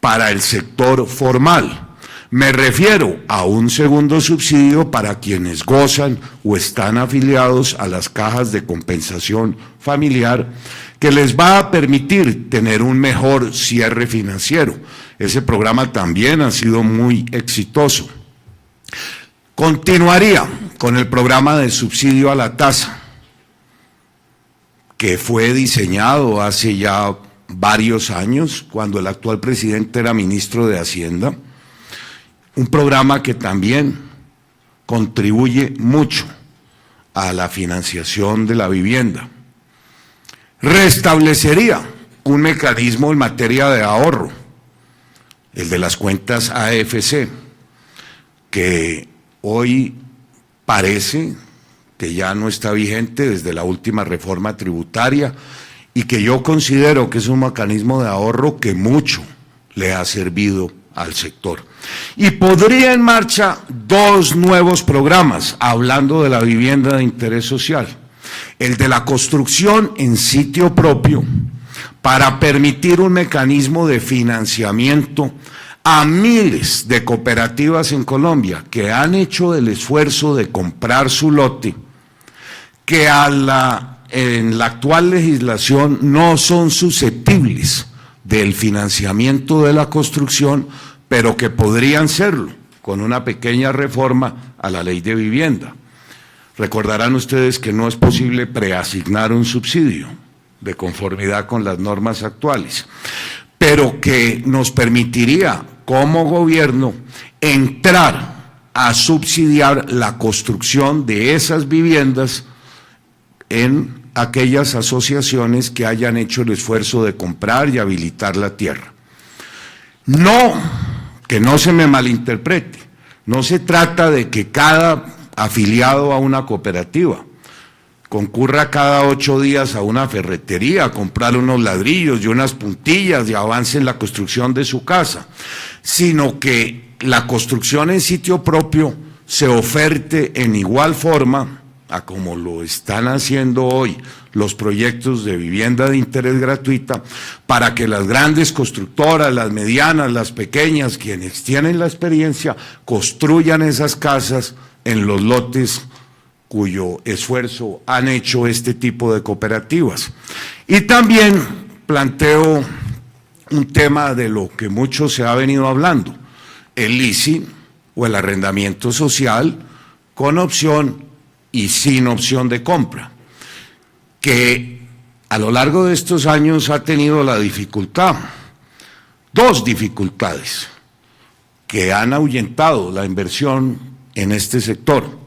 Speaker 5: para el sector formal. Me refiero a un segundo subsidio para quienes gozan o están afiliados a las cajas de compensación familiar, que les va a permitir tener un mejor cierre financiero. Ese programa también ha sido muy exitoso. Continuaría con el programa de subsidio a la tasa, que fue diseñado hace ya varios años, cuando el actual presidente era ministro de Hacienda. Un programa que también contribuye mucho a la financiación de la vivienda. Restablecería un mecanismo en materia de ahorro, el de las cuentas AFC, que hoy parece que ya no está vigente desde la última reforma tributaria, y que yo considero que es un mecanismo de ahorro que mucho le ha servido al sector. Y podría en marcha 2 nuevos programas, hablando de la vivienda de interés social. El de la construcción en sitio propio, para permitir un mecanismo de financiamiento a miles de cooperativas en Colombia que han hecho el esfuerzo de comprar su lote, que a la en la actual legislación no son susceptibles del financiamiento de la construcción, pero que podrían serlo con una pequeña reforma a la ley de vivienda. Recordarán ustedes que no es posible preasignar un subsidio de conformidad con las normas actuales, pero que nos permitiría como gobierno entrar a subsidiar la construcción de esas viviendas en aquellas asociaciones que hayan hecho el esfuerzo de comprar y habilitar la tierra. No, que no se me malinterprete, no se trata de que cada afiliado a una cooperativa concurra cada 8 días a una ferretería a comprar unos ladrillos y unas puntillas y avance en la construcción de su casa, sino que la construcción en sitio propio se oferte en igual forma a como lo están haciendo hoy los proyectos de vivienda de interés gratuita, para que las grandes constructoras, las medianas, las pequeñas, quienes tienen la experiencia, construyan esas casas en los lotes cuyo esfuerzo han hecho este tipo de cooperativas. Y también planteo un tema de lo que mucho se ha venido hablando, el leasing o el arrendamiento social con opción y sin opción de compra, que a lo largo de estos años ha tenido la dificultad, 2 dificultades que han ahuyentado la inversión en este sector: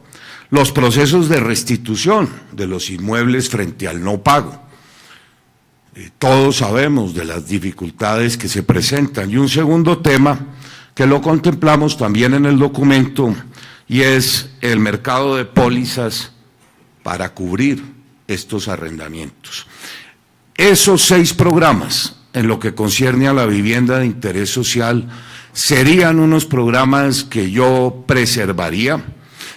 Speaker 5: los procesos de restitución de los inmuebles frente al no pago. Todos sabemos de las dificultades que se presentan. Y un segundo tema que lo contemplamos también en el documento, y es el mercado de pólizas para cubrir estos arrendamientos. Esos 6 programas, en lo que concierne a la vivienda de interés social, serían unos programas que yo preservaría.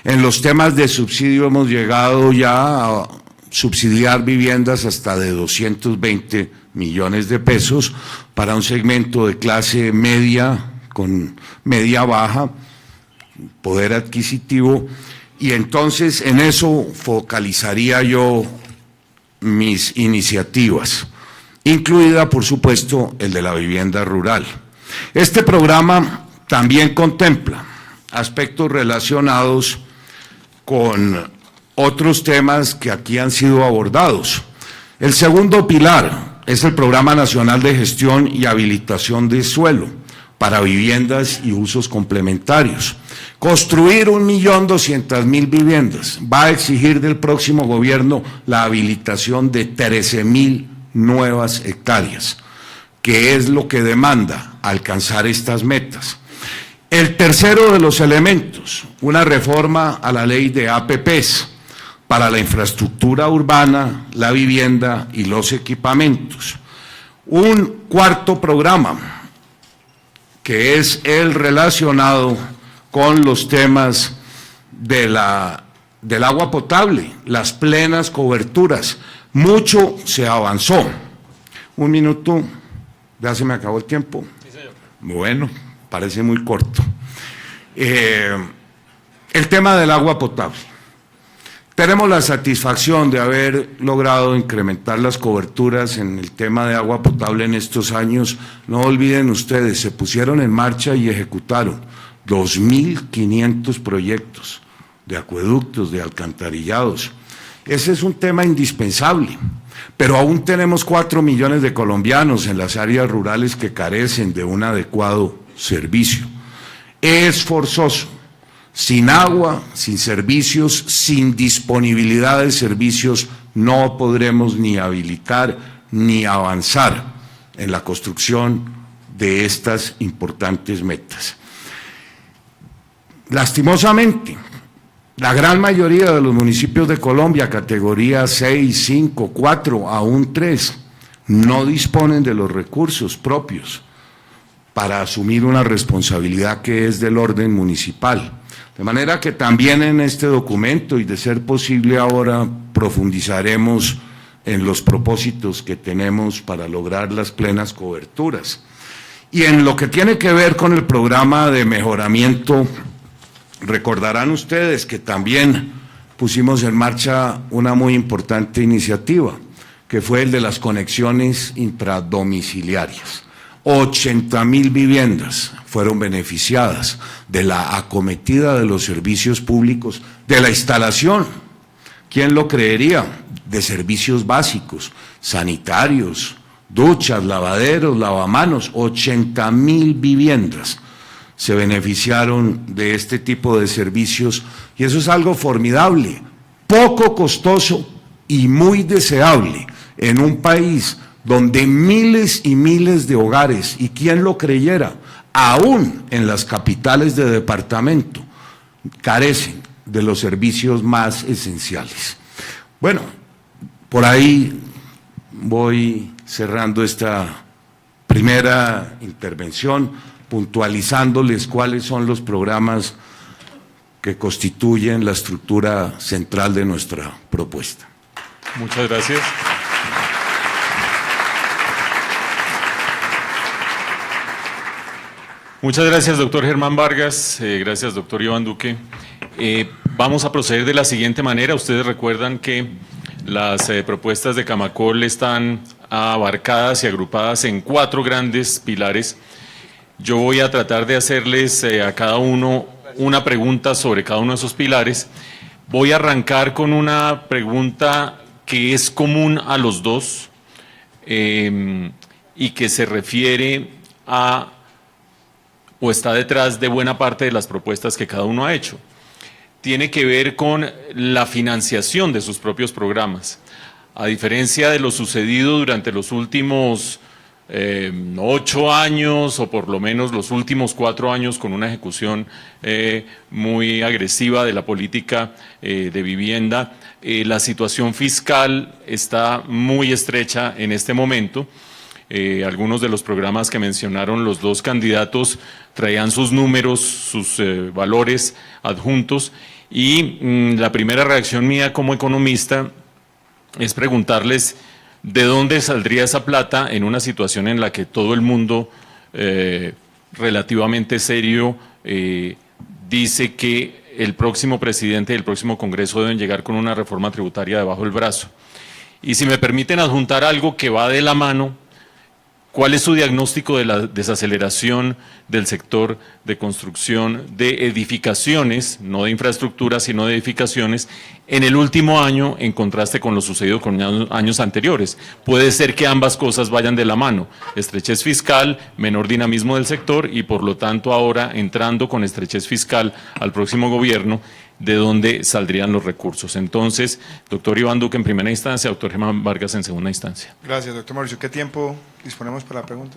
Speaker 5: En los temas de subsidio hemos llegado ya a subsidiar viviendas hasta de 220 millones de pesos para un segmento de clase media con media baja, poder adquisitivo, y entonces en eso focalizaría yo mis iniciativas, incluida por supuesto el de la vivienda rural. Este programa también contempla aspectos relacionados con otros temas que aquí han sido abordados. El segundo pilar es el Programa Nacional de Gestión y Habilitación de Suelo para viviendas y usos complementarios. Construir 1.200.000 viviendas va a exigir del próximo gobierno la habilitación de 13.000 nuevas hectáreas, que es lo que demanda alcanzar estas metas. El tercero de los elementos, una reforma a la ley de APPs para la infraestructura urbana, la vivienda y los equipamientos. Un cuarto programa, que es el relacionado con los temas del agua potable, las plenas coberturas. Mucho se avanzó. Un minuto, ya se me acabó el tiempo. Sí, señor. Bueno, parece muy corto. El tema del agua potable. Tenemos la satisfacción de haber logrado incrementar las coberturas en el tema de agua potable en estos años. No olviden ustedes, se pusieron en marcha y ejecutaron 2.500 proyectos de acueductos, de alcantarillados. Ese es un tema indispensable, pero aún tenemos 4 millones de colombianos en las áreas rurales que carecen de un adecuado servicio. Es forzoso. Sin agua, sin servicios, sin disponibilidad de servicios, no podremos ni habilitar ni avanzar en la construcción de estas importantes metas. Lastimosamente, la gran mayoría de los municipios de Colombia, categoría 6, 5, 4, aún 3, no disponen de los recursos propios para asumir una responsabilidad que es del orden municipal. De manera que también en este documento, y de ser posible ahora, profundizaremos en los propósitos que tenemos para lograr las plenas coberturas. Y en lo que tiene que ver con el programa de mejoramiento, recordarán ustedes que también pusimos en marcha una muy importante iniciativa, que fue el de las conexiones intradomiciliarias. 80.000 viviendas fueron beneficiadas de la acometida de los servicios públicos, de la instalación, ¿quién lo creería?, de servicios básicos, sanitarios, duchas, lavaderos, lavamanos. 80.000 viviendas se beneficiaron de este tipo de servicios, y eso es algo formidable, poco costoso y muy deseable en un país donde miles y miles de hogares, y quién lo creyera, aún en las capitales de departamento, carecen de los servicios más esenciales. Bueno, por ahí voy cerrando esta primera intervención, puntualizándoles cuáles son los programas que constituyen la estructura central de nuestra propuesta.
Speaker 2: Muchas gracias. Muchas gracias, doctor Germán Vargas. Gracias, doctor Iván Duque. Vamos a proceder de la siguiente manera. Ustedes recuerdan que las propuestas de Camacol están abarcadas y agrupadas en 4 grandes pilares. Yo voy a tratar de hacerles a cada uno una pregunta sobre cada uno de esos pilares. Voy a arrancar con una pregunta que es común a los dos y que se refiere a o está detrás de buena parte de las propuestas que cada uno ha hecho. Tiene que ver con la financiación de sus propios programas. A diferencia de lo sucedido durante los últimos 8 años, o por lo menos los últimos 4 años, con una ejecución muy agresiva de la política de vivienda, la situación fiscal está muy estrecha en este momento. Algunos de los programas que mencionaron los dos candidatos traían sus números, sus valores adjuntos, y la primera reacción mía como economista es preguntarles de dónde saldría esa plata en una situación en la que todo el mundo relativamente serio dice que el próximo presidente y el próximo Congreso deben llegar con una reforma tributaria debajo del brazo. Y si me permiten adjuntar algo que va de la mano, ¿cuál es su diagnóstico de la desaceleración del sector de construcción de edificaciones, no de infraestructura, sino de edificaciones, en el último año en contraste con lo sucedido con años anteriores? Puede ser que ambas cosas vayan de la mano, estrechez fiscal, menor dinamismo del sector, y por lo tanto ahora entrando con estrechez fiscal al próximo gobierno, ¿de dónde saldrían los recursos? Entonces, doctor Iván Duque en primera instancia, doctor Germán Vargas en segunda instancia.
Speaker 4: Gracias, doctor Mauricio. ¿Qué tiempo disponemos para la pregunta?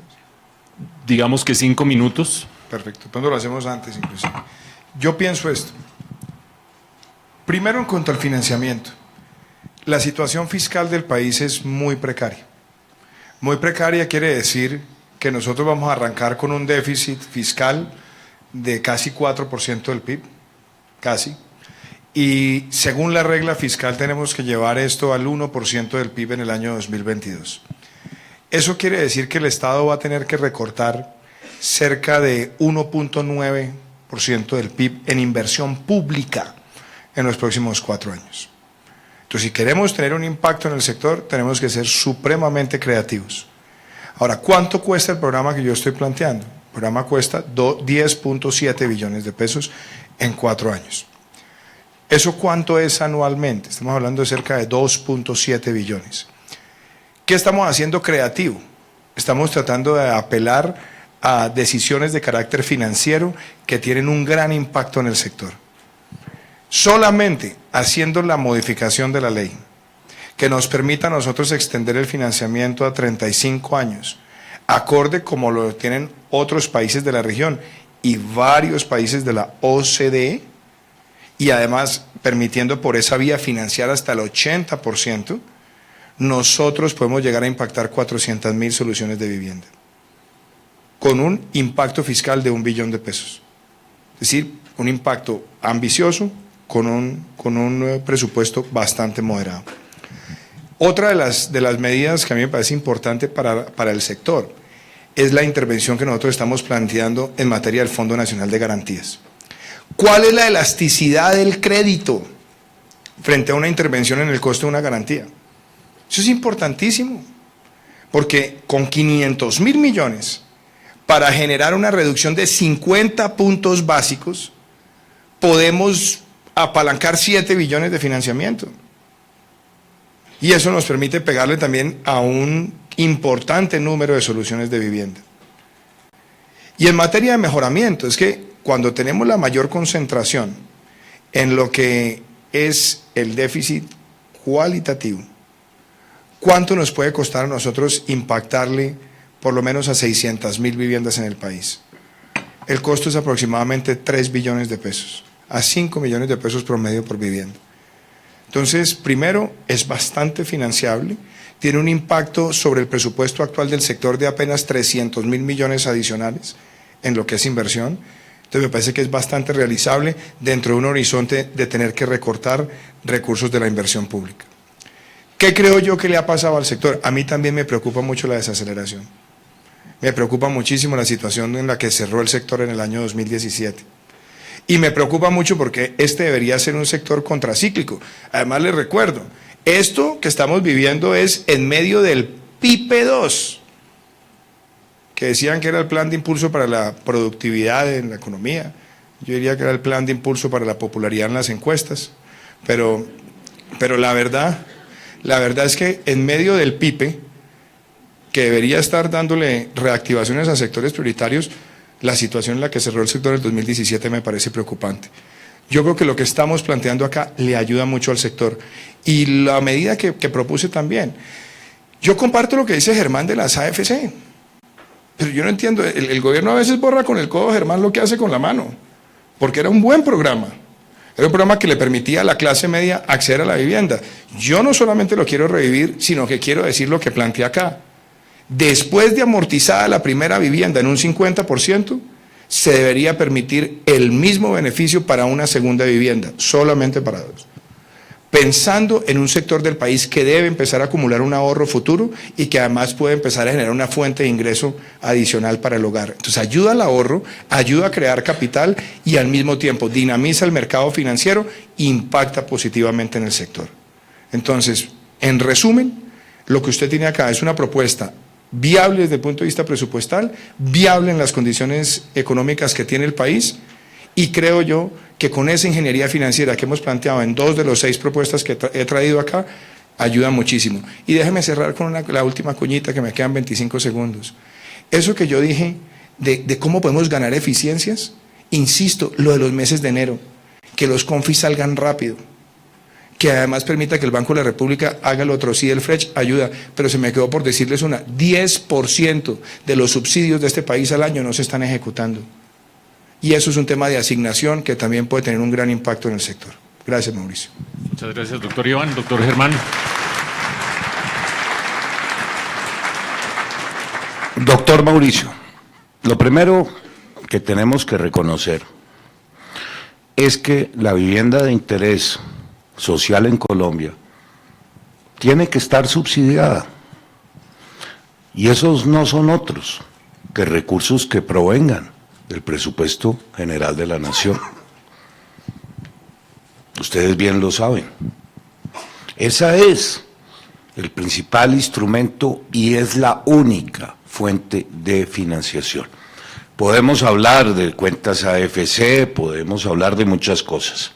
Speaker 2: Digamos que 5 minutos.
Speaker 4: Perfecto, cuando lo hacemos antes inclusive. Yo pienso esto. Primero, en cuanto al financiamiento, la situación fiscal del país es muy precaria. Muy precaria quiere decir que nosotros vamos a arrancar con un déficit fiscal de casi 4% del PIB, casi. Y según la regla fiscal tenemos que llevar esto al 1% del PIB en el año 2022. Eso quiere decir que el Estado va a tener que recortar cerca de 1.9% del PIB en inversión pública en los próximos 4 años. Entonces, si queremos tener un impacto en el sector, tenemos que ser supremamente creativos. Ahora, ¿cuánto cuesta el programa que yo estoy planteando? El programa cuesta 10.7 billones de pesos en 4 años. ¿Eso cuánto es anualmente? Estamos hablando de cerca de 2.7 billones. ¿Qué estamos haciendo creativo? Estamos tratando de apelar a decisiones de carácter financiero que tienen un gran impacto en el sector. Solamente haciendo la modificación de la ley, que nos permita a nosotros extender el financiamiento a 35 años, acorde como lo tienen otros países de la región y varios países de la OCDE, y además permitiendo por esa vía financiar hasta el 80%, nosotros podemos llegar a impactar 400.000 soluciones de vivienda, con un impacto fiscal de 1 billón de pesos. Es decir, un impacto ambicioso con un presupuesto bastante moderado. Otra de las medidas que a mí me parece importante para el sector es la intervención que nosotros estamos planteando en materia del Fondo Nacional de Garantías. ¿Cuál es la elasticidad del crédito? frente a una intervención en el costo de una garantía. Eso es importantísimo, porque con 500.000 millones para generar una reducción de 50 puntos básicos, podemos apalancar 7 billones de financiamiento. Y eso nos permite pegarle también a un importante número de soluciones de vivienda. Y en materia de mejoramiento, es que cuando tenemos la mayor concentración en lo que es el déficit cualitativo, ¿cuánto nos puede costar a nosotros impactarle por lo menos a 600.000 viviendas en el país? El costo es aproximadamente 3 billones de pesos, a 5 millones de pesos promedio por vivienda. Entonces, primero, es bastante financiable, tiene un impacto sobre el presupuesto actual del sector de apenas 300.000 millones adicionales en lo que es inversión. Entonces, me parece que es bastante realizable dentro de un horizonte de tener que recortar recursos de la inversión pública. ¿Qué creo yo que le ha pasado al sector? A mí también me preocupa mucho la desaceleración. Me preocupa muchísimo la situación en la que cerró el sector en el año 2017. Y me preocupa mucho porque este debería ser un sector contracíclico. Además, les recuerdo, esto que estamos viviendo es en medio del PIPE 2, que decían que era el plan de impulso para la productividad en la economía. Yo diría que era el plan de impulso para la popularidad en las encuestas. Pero la verdad es que en medio del PIPE, que debería estar dándole reactivaciones a sectores prioritarios, la situación en la que cerró el sector en el 2017 me parece preocupante. Yo creo que lo que estamos planteando acá le ayuda mucho al sector. Y la medida que propuse también. Yo comparto lo que dice Germán de las AFC, pero yo no entiendo, el gobierno a veces borra con el codo, Germán, lo que hace con la mano, porque era un buen programa. Era un programa que le permitía a la clase media acceder a la vivienda. Yo no solamente lo quiero revivir, sino que quiero decir lo que planteé acá. Después de amortizada la primera vivienda en un 50%, se debería permitir el mismo beneficio para una segunda vivienda, solamente para 2. Pensando en un sector del país que debe empezar a acumular un ahorro futuro y que además puede empezar a generar una fuente de ingreso adicional para el hogar. Entonces ayuda al ahorro, ayuda a crear capital y al mismo tiempo dinamiza el mercado financiero e impacta positivamente en el sector. Entonces, en resumen, lo que usted tiene acá es una propuesta viable desde el punto de vista presupuestal, viable en las condiciones económicas que tiene el país, y creo yo que con esa ingeniería financiera que hemos planteado en 2 de las 6 propuestas que he traído acá, ayuda muchísimo. Y déjeme cerrar con la última cuñita, que me quedan 25 segundos. Eso que yo dije de cómo podemos ganar eficiencias, insisto, lo de los meses de enero, que los confis salgan rápido, que además permita que el Banco de la República haga el otro, sí, el FRECH ayuda, pero se me quedó por decirles 10% de los subsidios de este país al año no se están ejecutando. Y eso es un tema de asignación que también puede tener un gran impacto en el sector. Gracias, Mauricio.
Speaker 2: Muchas gracias, doctor Iván. Doctor Germán.
Speaker 5: Doctor Mauricio, lo primero que tenemos que reconocer es que la vivienda de interés social en Colombia tiene que estar subsidiada, y esos no son otros que recursos que provengan del presupuesto general de la nación. Ustedes bien lo saben. Esa es el principal instrumento y es la única fuente de financiación. Podemos hablar de cuentas AFC, podemos hablar de muchas cosas,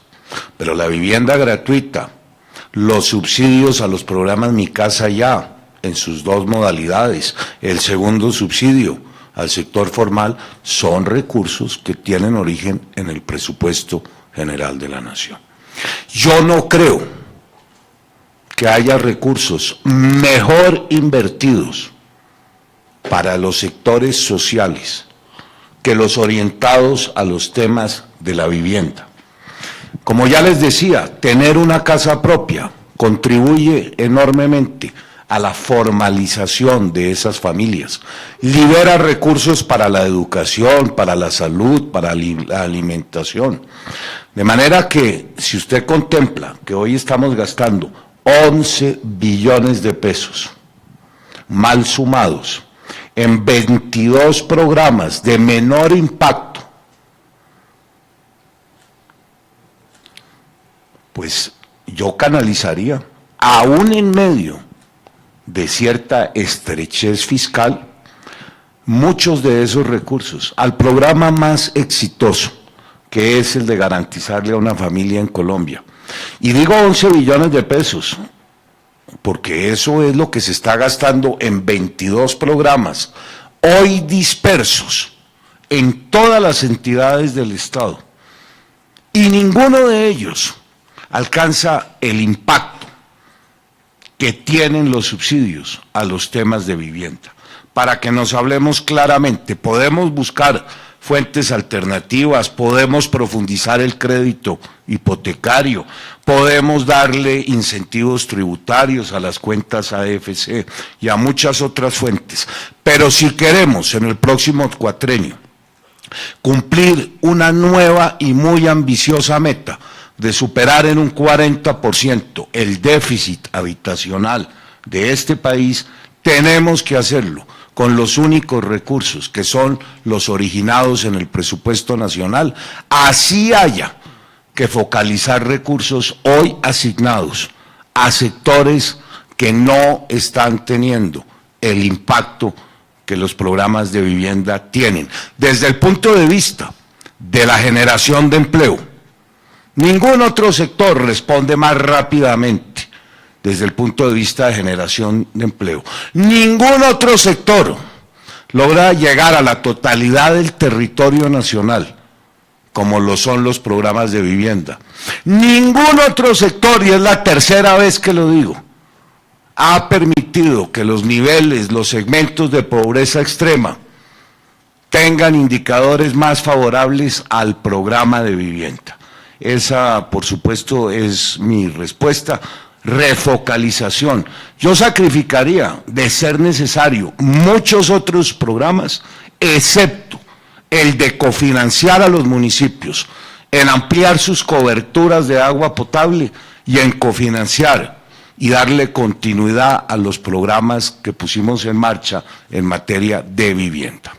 Speaker 5: pero la vivienda gratuita, los subsidios a los programas Mi Casa Ya, en sus 2 modalidades, el segundo subsidio al sector formal, son recursos que tienen origen en el presupuesto general de la nación. Yo no creo que haya recursos mejor invertidos para los sectores sociales que los orientados a los temas de la vivienda. Como ya les decía, tener una casa propia contribuye enormemente a la formalización de esas familias, libera recursos para la educación, para la salud, para la alimentación. De manera que, si usted contempla que hoy estamos gastando 11 billones de pesos, mal sumados, en 22 programas de menor impacto, pues yo canalizaría, aún en medio de cierta estrechez fiscal, muchos de esos recursos al programa más exitoso, que es el de garantizarle a una familia en Colombia. Y digo 11 billones de pesos, porque eso es lo que se está gastando en 22 programas, hoy dispersos en todas las entidades del Estado. Y ninguno de ellos alcanza el impacto que tienen los subsidios a los temas de vivienda. Para que nos hablemos claramente, podemos buscar fuentes alternativas, podemos profundizar el crédito hipotecario, podemos darle incentivos tributarios a las cuentas AFC y a muchas otras fuentes. Pero si queremos en el próximo cuatrenio cumplir una nueva y muy ambiciosa meta de superar en un 40% el déficit habitacional de este país, tenemos que hacerlo con los únicos recursos que son los originados en el presupuesto nacional, así haya que focalizar recursos hoy asignados a sectores que no están teniendo el impacto que los programas de vivienda tienen. Desde el punto de vista de la generación de empleo, ningún otro sector responde más rápidamente desde el punto de vista de generación de empleo. Ningún otro sector logra llegar a la totalidad del territorio nacional, como lo son los programas de vivienda. Ningún otro sector, y es la tercera vez que lo digo, ha permitido que los niveles, los segmentos de pobreza extrema tengan indicadores más favorables al programa de vivienda. Esa, por supuesto, es mi respuesta. Refocalización. Yo sacrificaría, de ser necesario, muchos otros programas, excepto el de cofinanciar a los municipios, en ampliar sus coberturas de agua potable y en cofinanciar y darle continuidad a los programas que pusimos en marcha en materia de vivienda.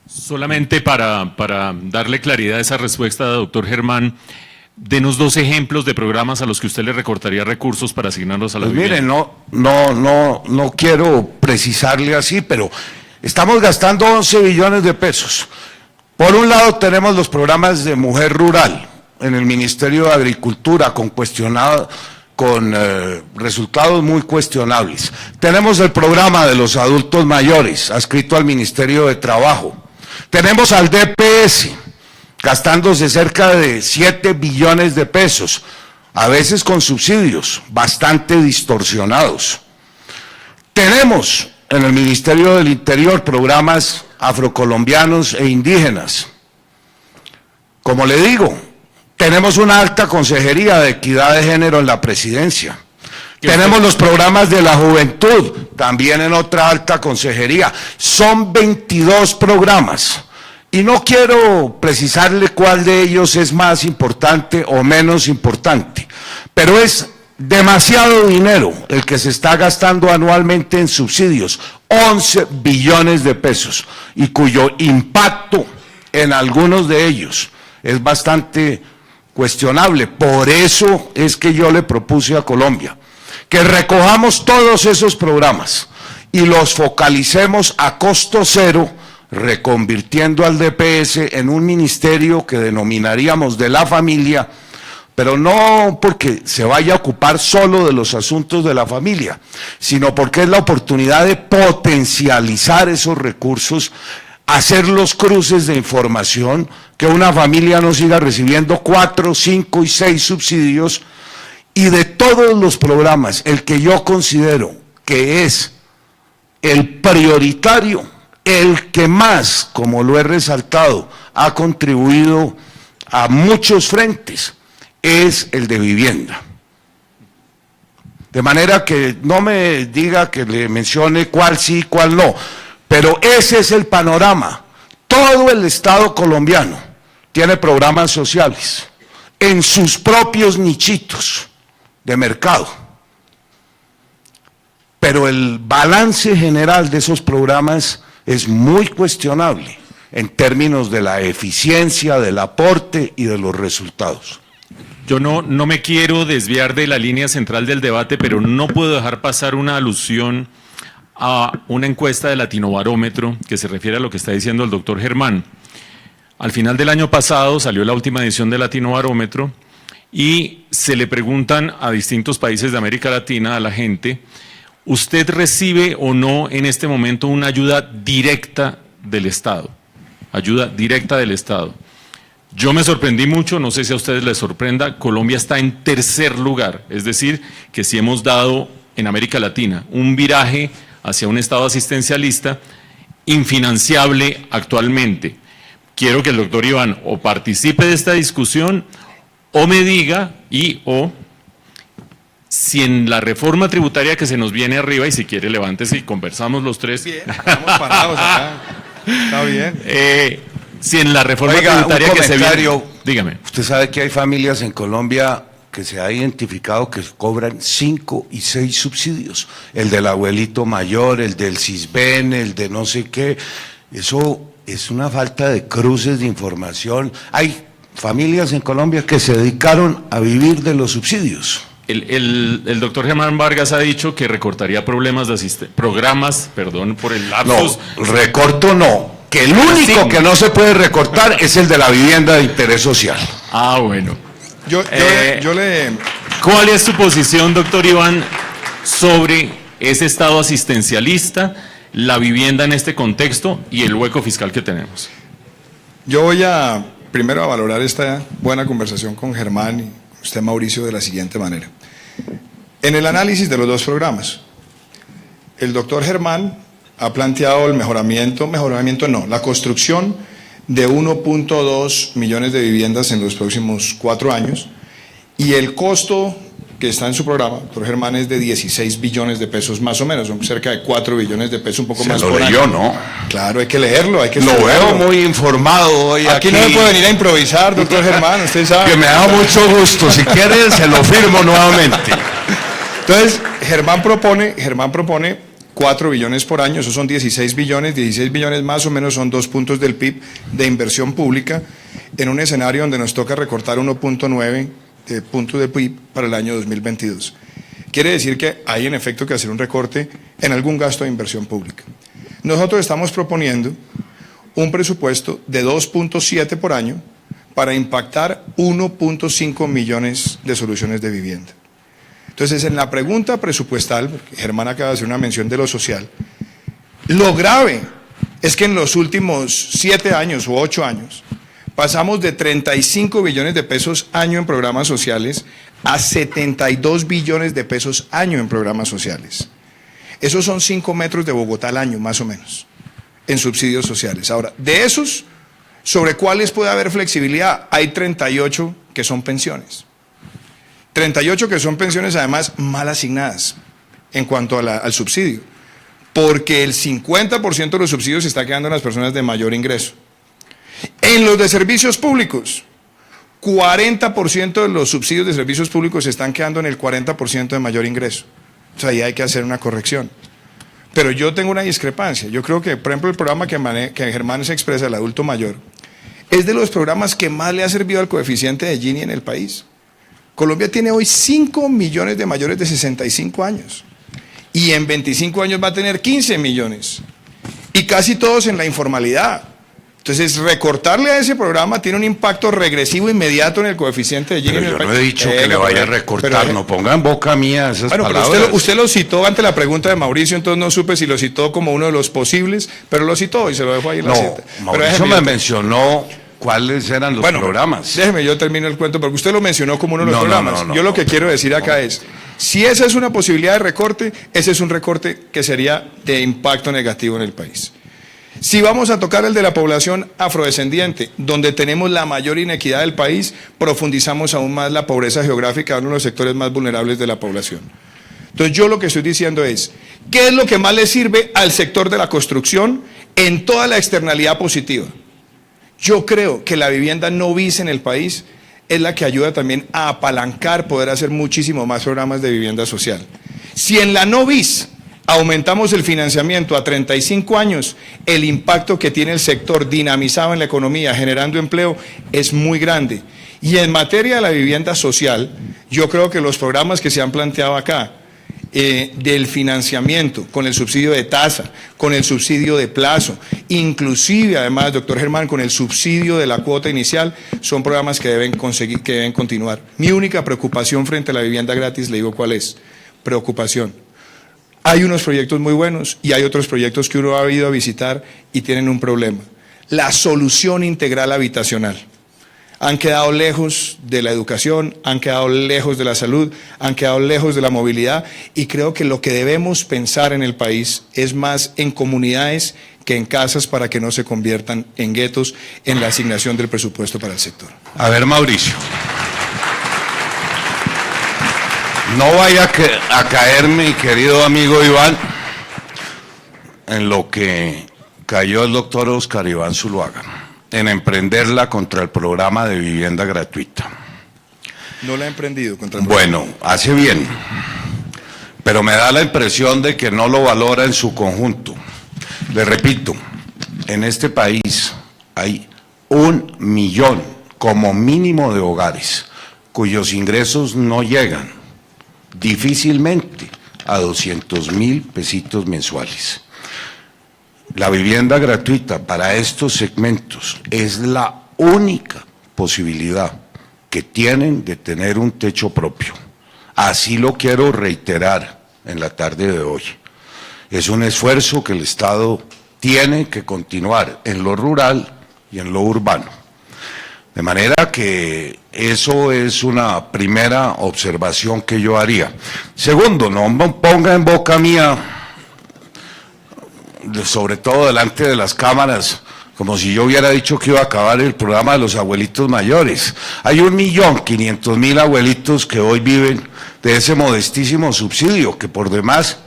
Speaker 2: Solamente para darle claridad a esa respuesta, doctor Germán, denos 2 ejemplos de programas a los que usted le recortaría recursos para asignarlos a la vivienda.
Speaker 5: Mire, no quiero precisarle así, pero estamos gastando 11 billones de pesos. Por un lado tenemos los programas de mujer rural en el Ministerio de Agricultura con resultados muy cuestionables. Tenemos el programa de los adultos mayores adscrito al Ministerio de Trabajo. Tenemos al DPS gastándose cerca de 7 billones de pesos, a veces con subsidios bastante distorsionados. Tenemos en el Ministerio del Interior programas afrocolombianos e indígenas. Como le digo, tenemos una alta consejería de equidad de género en la presidencia. Tenemos los programas de la juventud, también en otra alta consejería. Son 22 programas. Y no quiero precisarle cuál de ellos es más importante o menos importante, pero es demasiado dinero el que se está gastando anualmente en subsidios, 11 billones de pesos, y cuyo impacto en algunos de ellos es bastante cuestionable. Por eso es que yo le propuse a Colombia que recojamos todos esos programas y los focalicemos a costo cero, reconvirtiendo al DPS en un ministerio que denominaríamos de la familia, pero no porque se vaya a ocupar solo de los asuntos de la familia, sino porque es la oportunidad de potencializar esos recursos, hacer los cruces de información, que una familia no siga recibiendo 4, 5 y 6 subsidios, y de todos los programas, el que yo considero que es el prioritario, el que más, como lo he resaltado, ha contribuido a muchos frentes, es el de vivienda. De manera que no me diga que le mencione cuál sí, cuál no, pero ese es el panorama. Todo el Estado colombiano tiene programas sociales en sus propios nichitos de mercado. Pero el balance general de esos programas es muy cuestionable en términos de la eficiencia, del aporte y de los resultados.
Speaker 2: Yo no me quiero desviar de la línea central del debate, pero no puedo dejar pasar una alusión a una encuesta de Latinobarómetro que se refiere a lo que está diciendo el doctor Germán. Al final del año pasado salió la última edición de Latinobarómetro y se le preguntan a distintos países de América Latina, a la gente, ¿usted recibe o no en este momento una ayuda directa del Estado? Ayuda directa del Estado. Yo me sorprendí mucho, no sé si a ustedes les sorprenda, Colombia está en tercer lugar, es decir, que si hemos dado en América Latina un viraje hacia un Estado asistencialista infinanciable actualmente. Quiero que el doctor Iván o participe de esta discusión o me diga o si en la reforma tributaria que se nos viene arriba, y si quiere levántese y conversamos los tres.
Speaker 4: Bien, estamos parados acá. Está bien.
Speaker 2: Si en la reforma
Speaker 5: Oiga,
Speaker 2: tributaria
Speaker 5: un
Speaker 2: que se viene...
Speaker 5: comentario.
Speaker 2: Dígame.
Speaker 5: Usted sabe que hay familias en Colombia que se ha identificado que cobran 5 y 6 subsidios. El del abuelito mayor, el del CISBEN, el de no sé qué. Eso es una falta de cruces de información. Hay familias en Colombia que se dedicaron a vivir de los subsidios.
Speaker 2: El doctor Germán Vargas ha dicho que recortaría programas, por el lapsus.
Speaker 5: No, recorto no. Que el único que no se puede recortar es el de la vivienda de interés social.
Speaker 2: Ah, bueno.
Speaker 4: Yo le...
Speaker 2: ¿Cuál es su posición, doctor Iván, sobre ese Estado asistencialista, la vivienda en este contexto y el hueco fiscal que tenemos?
Speaker 4: Yo voy primero a valorar esta buena conversación con Germán y usted, Mauricio, de la siguiente manera. En el análisis de los dos programas, el doctor Germán ha planteado el la construcción de 1.2 millones de viviendas en los próximos 4 años, y el costo que está en su programa, doctor Germán, es de 16 billones de pesos más o menos, son cerca de 4 billones de pesos, un poco más por año.
Speaker 5: ¿No?
Speaker 4: Claro, hay que leerlo, hay que
Speaker 5: Lo
Speaker 4: estudiarlo.
Speaker 5: veo muy informado hoy
Speaker 4: Aquí no se puede venir a improvisar, doctor Germán, usted sabe.
Speaker 5: Que me da mucho gusto, si quiere se lo firmo nuevamente.
Speaker 4: Entonces, Germán propone 4 billones por año, esos son 16 billones más o menos son 2 puntos del PIB de inversión pública, en un escenario donde nos toca recortar 1.9 puntos de PIB para el año 2022. Quiere decir que hay en efecto que hacer un recorte en algún gasto de inversión pública. Nosotros estamos proponiendo un presupuesto de 2.7 por año para impactar 1.5 millones de soluciones de vivienda. Entonces, en la pregunta presupuestal, porque Germán acaba de hacer una mención de lo social, lo grave es que en los últimos 7 años u 8 años pasamos de 35 billones de pesos año en programas sociales a 72 billones de pesos año en programas sociales. Esos son 5 metros de Bogotá al año, más o menos, en subsidios sociales. Ahora, de esos, ¿sobre cuáles puede haber flexibilidad? Hay 38 que son pensiones. 38 que son pensiones, además, mal asignadas en cuanto al subsidio, porque el 50% de los subsidios se está quedando en las personas de mayor ingreso. En los de servicios públicos, 40% de los subsidios de servicios públicos se están quedando en el 40% de mayor ingreso. O sea, ahí hay que hacer una corrección. Pero yo tengo una discrepancia. Yo creo que, por ejemplo, el programa que Germán se expresa, el adulto mayor, es de los programas que más le ha servido al coeficiente de Gini en el país. Colombia tiene hoy 5 millones de mayores de 65 años y en 25 años va a tener 15 millones y casi todos en la informalidad. Entonces, recortarle a ese programa tiene un impacto regresivo inmediato en el coeficiente de Gini.
Speaker 5: Pero yo no he dicho que le vaya a recortar, no ponga en boca mía esas palabras.
Speaker 4: Pero usted lo citó ante la pregunta de Mauricio, entonces no supe si lo citó como uno de los posibles, pero lo citó y se lo dejo ahí en la cita.
Speaker 5: Mauricio me mencionó cuáles eran los programas.
Speaker 4: Déjeme, yo termino el cuento, porque usted lo mencionó como uno de los programas. Yo lo que quiero decir acá es, si esa es una posibilidad de recorte, ese es un recorte que sería de impacto negativo en el país. Si vamos a tocar el de la población afrodescendiente, donde tenemos la mayor inequidad del país, profundizamos aún más la pobreza geográfica, uno de los sectores más vulnerables de la población. Entonces, yo lo que estoy diciendo es, ¿qué es lo que más le sirve al sector de la construcción en toda la externalidad positiva? Yo creo que la vivienda no bis en el país es la que ayuda también a apalancar, poder hacer muchísimo más programas de vivienda social. Si en la no bis aumentamos el financiamiento a 35 años, el impacto que tiene el sector dinamizado en la economía, generando empleo, es muy grande. Y en materia de la vivienda social, yo creo que los programas que se han planteado acá, del financiamiento, con el subsidio de tasa, con el subsidio de plazo, inclusive además, doctor Germán, con el subsidio de la cuota inicial, son programas que deben continuar. Mi única preocupación frente a la vivienda gratis, le digo cuál es, preocupación. Hay unos proyectos muy buenos y hay otros proyectos que uno ha ido a visitar y tienen un problema. La solución integral habitacional. Han quedado lejos de la educación, han quedado lejos de la salud, han quedado lejos de la movilidad, y creo que lo que debemos pensar en el país es más en comunidades que en casas, para que no se conviertan en guetos en la asignación del presupuesto para el sector.
Speaker 5: A ver, Mauricio. No vaya a caer, mi querido amigo Iván, en lo que cayó el doctor Oscar Iván Zuluaga, en emprenderla contra el programa de vivienda gratuita.
Speaker 4: No la ha emprendido contra el
Speaker 5: Bueno, hace bien, pero me da la impresión de que no lo valora en su conjunto. Le repito, en este país hay 1 millón como mínimo de hogares cuyos ingresos no llegan difícilmente a 200,000 pesitos mensuales. La vivienda gratuita para estos segmentos es la única posibilidad que tienen de tener un techo propio. Así lo quiero reiterar en la tarde de hoy. Es un esfuerzo que el Estado tiene que continuar en lo rural y en lo urbano. De manera que eso es una primera observación que yo haría. Segundo, no ponga en boca mía, sobre todo delante de las cámaras, como si yo hubiera dicho que iba a acabar el programa de los abuelitos mayores. Hay 1.500.000 abuelitos que hoy viven de ese modestísimo subsidio, que por demás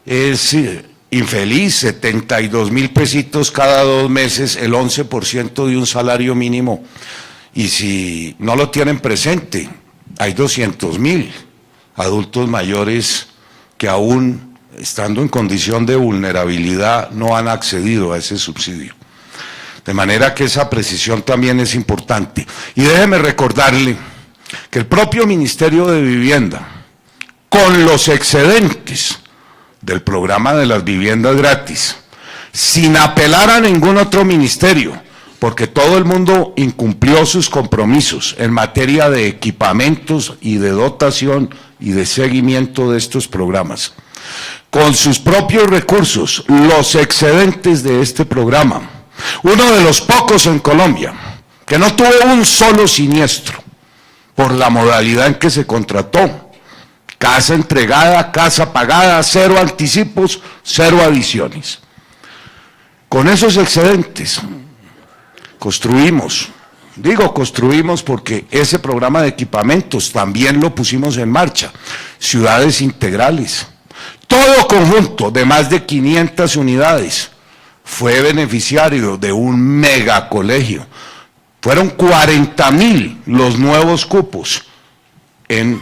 Speaker 5: es infeliz, 72,000 pesitos cada 2 meses, el 11% de un salario mínimo. Y si no lo tienen presente, hay 200,000 adultos mayores que aún, estando en condición de vulnerabilidad, no han accedido a ese subsidio. De manera que esa precisión también es importante. Y déjeme recordarle que el propio Ministerio de Vivienda, con los excedentes del programa de las viviendas gratis, sin apelar a ningún otro ministerio, porque todo el mundo incumplió sus compromisos en materia de equipamientos y de dotación y de seguimiento de estos programas, con sus propios recursos, los excedentes de este programa, uno de los pocos en Colombia que no tuvo un solo siniestro por la modalidad en que se contrató: casa entregada, casa pagada, 0 anticipos, 0 adiciones. Con esos excedentes construimos, digo construimos porque ese programa de equipamientos también lo pusimos en marcha, ciudades integrales. Todo conjunto de más de 500 unidades fue beneficiario de un megacolegio. Fueron 40,000 los nuevos cupos en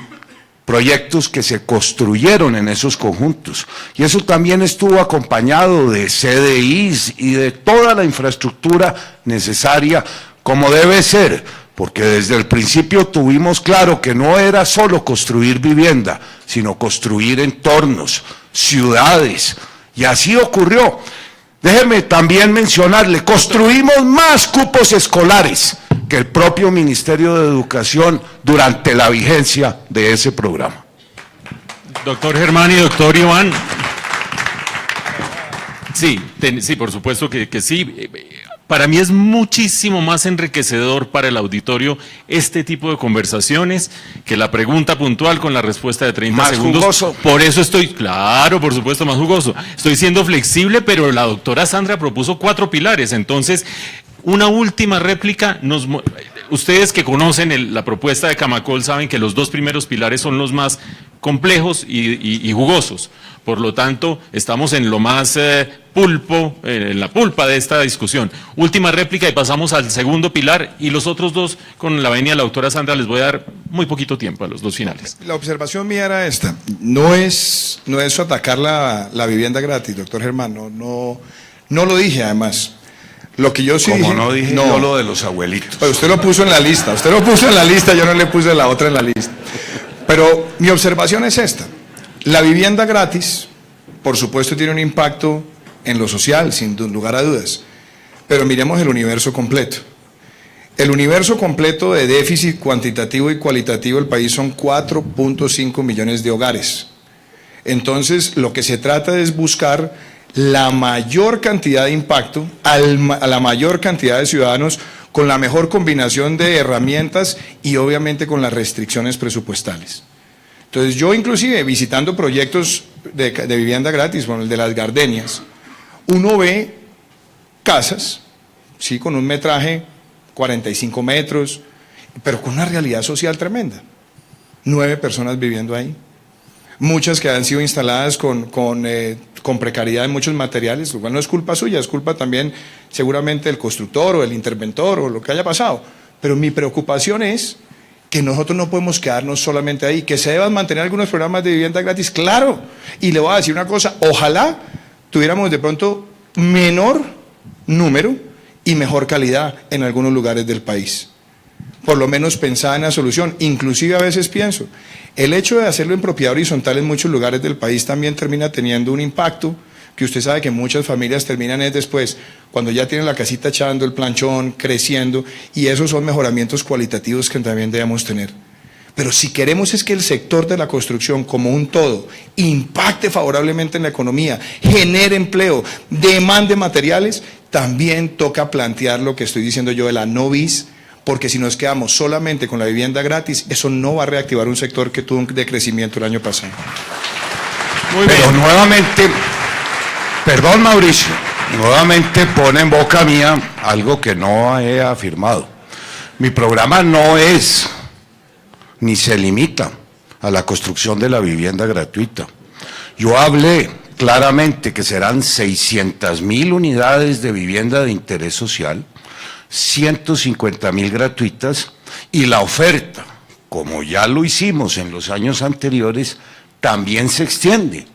Speaker 5: proyectos que se construyeron en esos conjuntos. Y eso también estuvo acompañado de CDIs y de toda la infraestructura necesaria, como debe ser, porque desde el principio tuvimos claro que no era solo construir vivienda, sino construir entornos, ciudades, y así ocurrió. Déjeme también mencionarle, construimos más cupos escolares que el propio Ministerio de Educación durante la vigencia de ese programa.
Speaker 2: Doctor Germán y doctor Iván. Sí, por supuesto que sí. Para mí es muchísimo más enriquecedor para el auditorio este tipo de conversaciones que la pregunta puntual con la respuesta de 30
Speaker 5: más
Speaker 2: segundos.
Speaker 5: Jugoso.
Speaker 2: Por eso estoy, claro, por supuesto, más jugoso. Estoy siendo flexible, pero la doctora Sandra propuso 4 pilares. Entonces, una última réplica. Ustedes que conocen la propuesta de Camacol saben que los 2 primeros pilares son los más complejos y jugosos. Por lo tanto, estamos en lo más en la pulpa de esta discusión. Última réplica y pasamos al segundo pilar, y los otros 2, con la venia de la doctora Sandra, les voy a dar muy poquito tiempo a los 2 finales.
Speaker 4: La observación mía era esta: no es atacar la vivienda gratis, doctor Germán, no lo dije además. Lo que yo sí
Speaker 5: Como
Speaker 4: dije,
Speaker 5: no dije yo lo de los abuelitos.
Speaker 4: pero usted lo puso en la lista, yo no le puse la otra en la lista. Pero mi observación es esta: la vivienda gratis, por supuesto, tiene un impacto en lo social, sin lugar a dudas, pero miremos el universo completo. El universo completo de déficit cuantitativo y cualitativo del país son 4.5 millones de hogares. Entonces, lo que se trata es buscar la mayor cantidad de impacto a la mayor cantidad de ciudadanos con la mejor combinación de herramientas y obviamente con las restricciones presupuestales. Entonces, yo inclusive visitando proyectos de vivienda gratis, como el de las Gardenias, uno ve casas, sí, con un metraje 45 metros, pero con una realidad social tremenda. 9 personas viviendo ahí. Muchas que han sido instaladas con precariedad en muchos materiales, lo cual no es culpa suya, es culpa también seguramente del constructor o del interventor o lo que haya pasado. Pero mi preocupación es que nosotros no podemos quedarnos solamente ahí, que se deban mantener algunos programas de vivienda gratis, claro. Y le voy a decir una cosa, ojalá tuviéramos de pronto menor número y mejor calidad en algunos lugares del país. Por lo menos pensar en la solución. Inclusive a veces pienso, el hecho de hacerlo en propiedad horizontal en muchos lugares del país también termina teniendo un impacto, que usted sabe que muchas familias terminan es después, cuando ya tienen la casita echando, el planchón, creciendo, y esos son mejoramientos cualitativos que también debemos tener. Pero si queremos es que el sector de la construcción como un todo impacte favorablemente en la economía, genere empleo, demande materiales, también toca plantear lo que estoy diciendo yo de la no bis, porque si nos quedamos solamente con la vivienda gratis, eso no va a reactivar un sector que tuvo un decrecimiento el año pasado.
Speaker 2: Muy bien.
Speaker 5: Pero nuevamente, perdón Mauricio, nuevamente pone en boca mía algo que no he afirmado. Mi programa no es, ni se limita a la construcción de la vivienda gratuita. Yo hablé claramente que serán 600.000 unidades de vivienda de interés social, 150.000 gratuitas, y la oferta, como ya lo hicimos en los años anteriores, también se extiende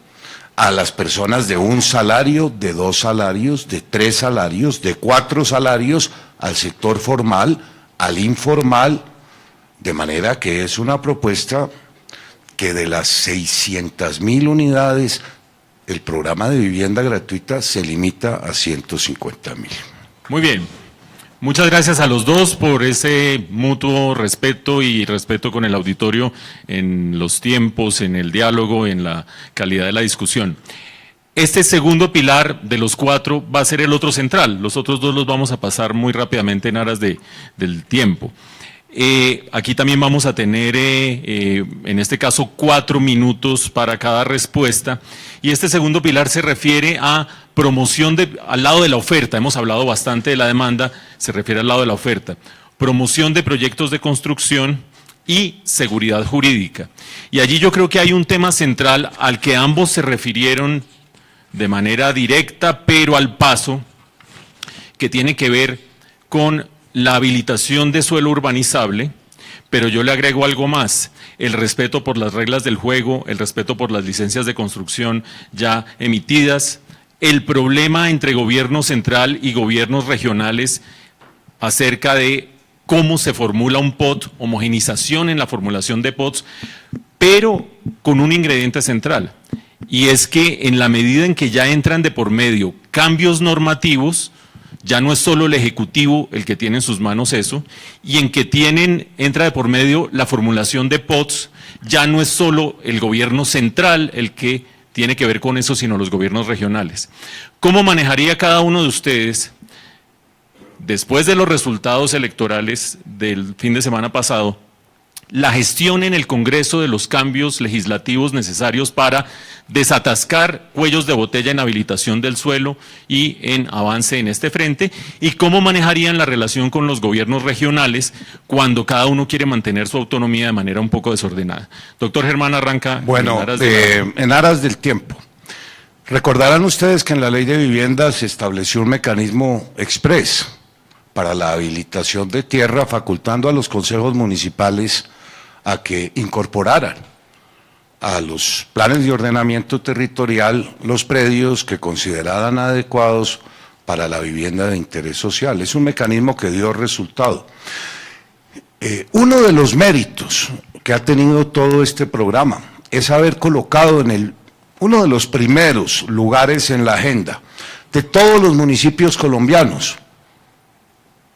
Speaker 5: a las personas de 1 salario, de 2 salarios, de 3 salarios, de 4 salarios, al sector formal, al informal, de manera que es una propuesta que de las 600.000 unidades, el programa de vivienda gratuita se limita a 150.000.
Speaker 2: Muy bien. Muchas gracias a los dos por ese mutuo respeto y respeto con el auditorio en los tiempos, en el diálogo, en la calidad de la discusión. Este segundo pilar de los 4 va a ser el otro central. Los otros 2 los vamos a pasar muy rápidamente en aras del tiempo. Aquí también vamos a tener, en este caso, 4 minutos para cada respuesta. Y este segundo pilar se refiere a promoción al lado de la oferta. Hemos hablado bastante de la demanda, se refiere al lado de la oferta. Promoción de proyectos de construcción y seguridad jurídica. Y allí yo creo que hay un tema central al que ambos se refirieron de manera directa, pero al paso, que tiene que ver con la habilitación de suelo urbanizable, pero yo le agrego algo más: el respeto por las reglas del juego, el respeto por las licencias de construcción ya emitidas, el problema entre gobierno central y gobiernos regionales acerca de cómo se formula un POT, homogenización en la formulación de POTs, pero con un ingrediente central, y es que en la medida en que ya entran de por medio cambios normativos, ya no es solo el Ejecutivo el que tiene en sus manos eso, y en que entra de por medio la formulación de POTs, ya no es solo el gobierno central el que tiene que ver con eso, sino los gobiernos regionales. ¿Cómo manejaría cada uno de ustedes, después de los resultados electorales del fin de semana pasado, la gestión en el Congreso de los cambios legislativos necesarios para desatascar cuellos de botella en habilitación del suelo y en avance en este frente? ¿Y cómo manejarían la relación con los gobiernos regionales cuando cada uno quiere mantener su autonomía de manera un poco desordenada? Doctor Germán, arranca.
Speaker 5: Bueno, en aras del tiempo. Recordarán ustedes que en la Ley de Vivienda se estableció un mecanismo exprés para la habilitación de tierra, facultando a los consejos municipales a que incorporaran a los planes de ordenamiento territorial los predios que consideraran adecuados para la vivienda de interés social. Es un mecanismo que dio resultado. Uno de los méritos que ha tenido todo este programa es haber colocado en uno de los primeros lugares en la agenda de todos los municipios colombianos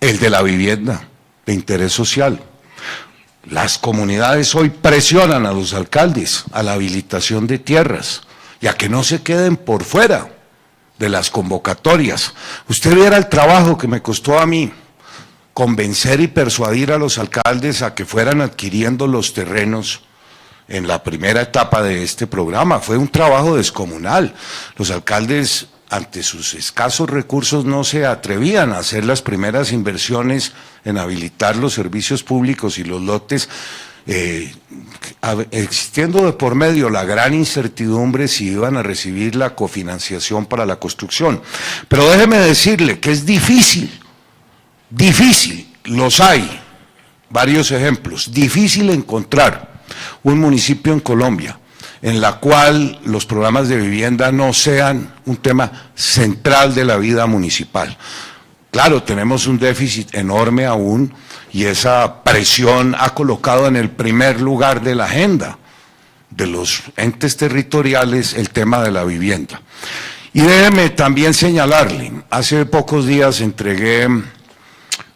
Speaker 5: el de la vivienda de interés social. Las comunidades hoy presionan a los alcaldes a la habilitación de tierras y a que no se queden por fuera de las convocatorias. Usted viera el trabajo que me costó a mí convencer y persuadir a los alcaldes a que fueran adquiriendo los terrenos en la primera etapa de este programa. Fue un trabajo descomunal. Los alcaldes, ante sus escasos recursos, no se atrevían a hacer las primeras inversiones en habilitar los servicios públicos y los lotes, existiendo de por medio la gran incertidumbre si iban a recibir la cofinanciación para la construcción. Pero déjeme decirle que es difícil, los hay, varios ejemplos, difícil encontrar un municipio en Colombia en la cual los programas de vivienda no sean un tema central de la vida municipal. Claro, tenemos un déficit enorme aún y esa presión ha colocado en el primer lugar de la agenda de los entes territoriales el tema de la vivienda. Y déjeme también señalarle, hace pocos días entregué